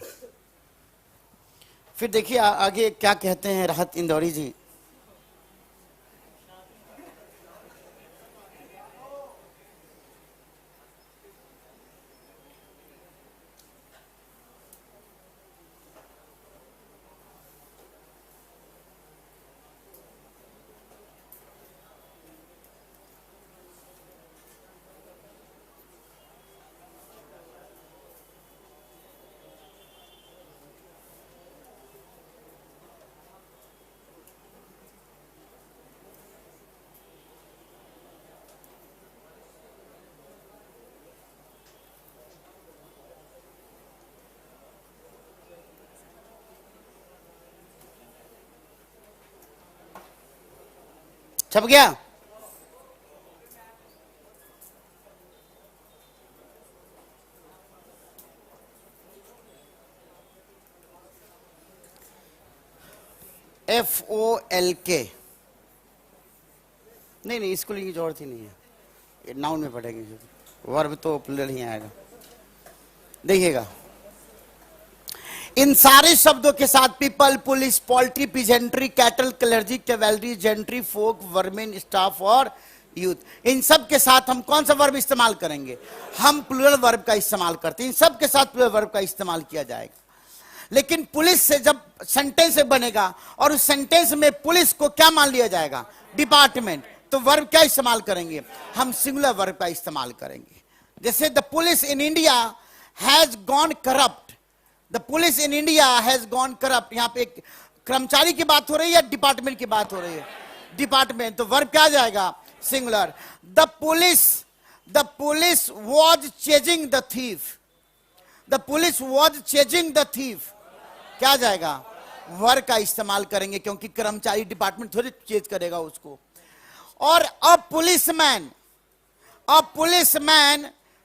फिर देखिए आगे क्या कहते हैं राहत इंदौरी जी। छप गया? FOLK। नहीं, इसको लिखने की जरूरत ही नहीं है, ये नाउन में पढ़ेंगे। वर्ब तो प्लूरल ही आएगा। देखिएगा, इन सारे शब्दों के साथ people, police, poultry, peasantry, cattle, clergy, cavalry, gentry, folk, vermin, staff और यूथ, इन सब के साथ हम कौन सा वर्ब इस्तेमाल करेंगे? हम प्लूरल वर्ब का इस्तेमाल करते हैं। इन सब के साथ प्लूरल वर्ब का इस्तेमाल किया जाएगा। लेकिन पुलिस से जब सेंटेंस बनेगा और उस सेंटेंस में पुलिस को क्या मान लिया जाएगा? डिपार्टमेंट। तो वर्ब क्या इस्तेमाल करेंगे? हम सिंगुलर वर्ब का इस्तेमाल करेंगे। जैसे the police in India has gone corrupt. The police in India has gone corrupt. यहां पे एक कर्मचारी की बात हो रही है या डिपार्टमेंट की बात हो रही है? डिपार्टमेंट। तो वर्ब क्या आ जाएगा? Singular. The police was chasing the thief. The police was chasing the thief, क्या आ जाएगा? वर्ब का इस्तेमाल करेंगे, क्योंकि कर्मचारी डिपार्टमेंट थोड़ी चेज करेगा उसको। और a policeman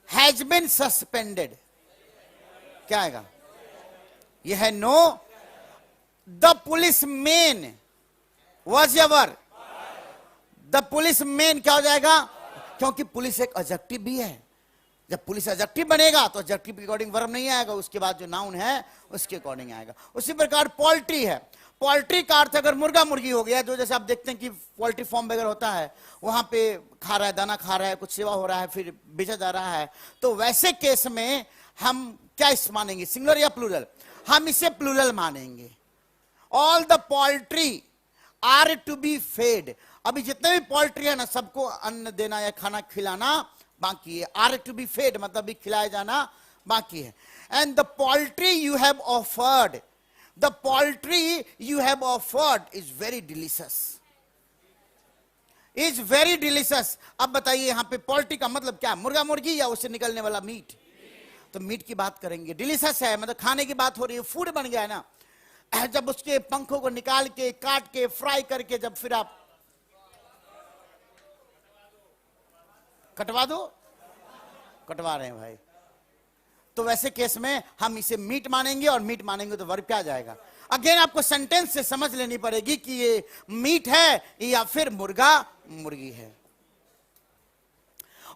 has been suspended, क्या आएगा? यह है no. The policeman was ever. The policeman क्या हो जाएगा? क्योंकि पुलिस एक एडजेक्टिव भी है। जब पुलिस एडजेक्टिव बनेगा तो एडजेक्टिव के अकॉर्डिंग वर्ब नहीं आएगा, उसके बाद जो नाउन है उसके अकॉर्डिंग आएगा। उसी प्रकार पोल्ट्री है। पोल्ट्री का अर्थ अगर मुर्गा मुर्गी हो गया, जो जैसे आप देखते हैं कि पोल्ट्री फार्म वगैरह होता है, वहां पे खा रहा है, दाना खा रहा है, कुछ सेवा हो रहा है, फिर बेचा जा रहा है, तो वैसे केस में हम क्या इस मानेंगे? सिंगुलर या प्लूरल? हम इसे प्लूरल मानेंगे। All the poultry are to be fed. अभी जितने भी पोल्ट्री है ना, सबको अन्न देना या खाना खिलाना बाकी है। आर टू बी फेड मतलब भी खिलाया जाना बाकी है। And the poultry you have offered, the poultry you have offered is very delicious, is very delicious. अब बताइए यहां पे पोल्ट्री का मतलब क्या? मुर्गा मुर्गी या उससे निकलने वाला मीट? तो मीट की बात करेंगे। डिलीशियस है मतलब खाने की बात हो रही है, फूड बन गया है ना। जब उसके पंखों को निकाल के, काट के, फ्राई करके जब फिर आप कटवा दो, कटवा रहे हैं भाई, तो वैसे केस में हम इसे मीट मानेंगे। और मीट मानेंगे तो वर्ब क्या आ जाएगा? अगेन आपको सेंटेंस से समझ लेनी पड़ेगी कि ये मीट है या फिर मुर्गा मुर्गी है।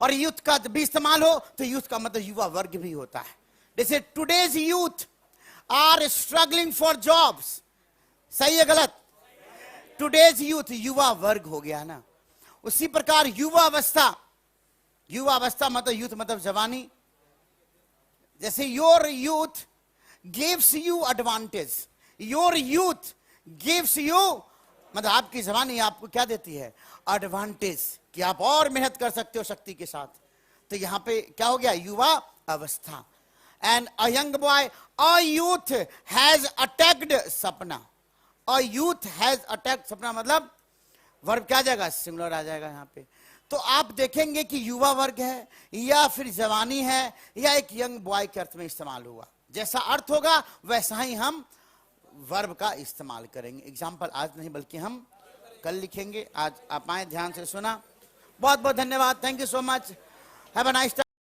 और यूथ का भी इस्तेमाल हो तो यूथ का मतलब युवा वर्ग भी होता है। जैसे today's youth are struggling for jobs, सही है गलत? टुडेज यूथ युवा वर्ग हो गया ना। उसी प्रकार युवा अवस्था, युवा अवस्था मतलब यूथ मतलब जवानी। जैसे your youth gives you advantage, your youth gives you मतलब आपकी जवानी आपको क्या देती है? एडवांटेज, कि आप और मेहनत कर सकते हो शक्ति के साथ। तो यहां पे क्या हो गया? युवा अवस्था। And a young boy, a youth has attacked Sapna. A youth has attacked सपना मतलब वर्ब क्या आ जाएगा? सिंगुलर आ जाएगा यहां पे। तो आप देखेंगे कि युवा वर्ग है या फिर जवानी है या एक यंग बॉय के अर्थ में इस्तेमाल हुआ। जैसा अर्थ होगा वैसा ही हम वर्ब का इस्तेमाल करेंगे। एग्जाम्पल आज नहीं बल्कि हम कल लिखेंगे। आज आप आए, ध्यान से सुना, बहुत बहुत धन्यवाद। Thank you so much. Have a nice time.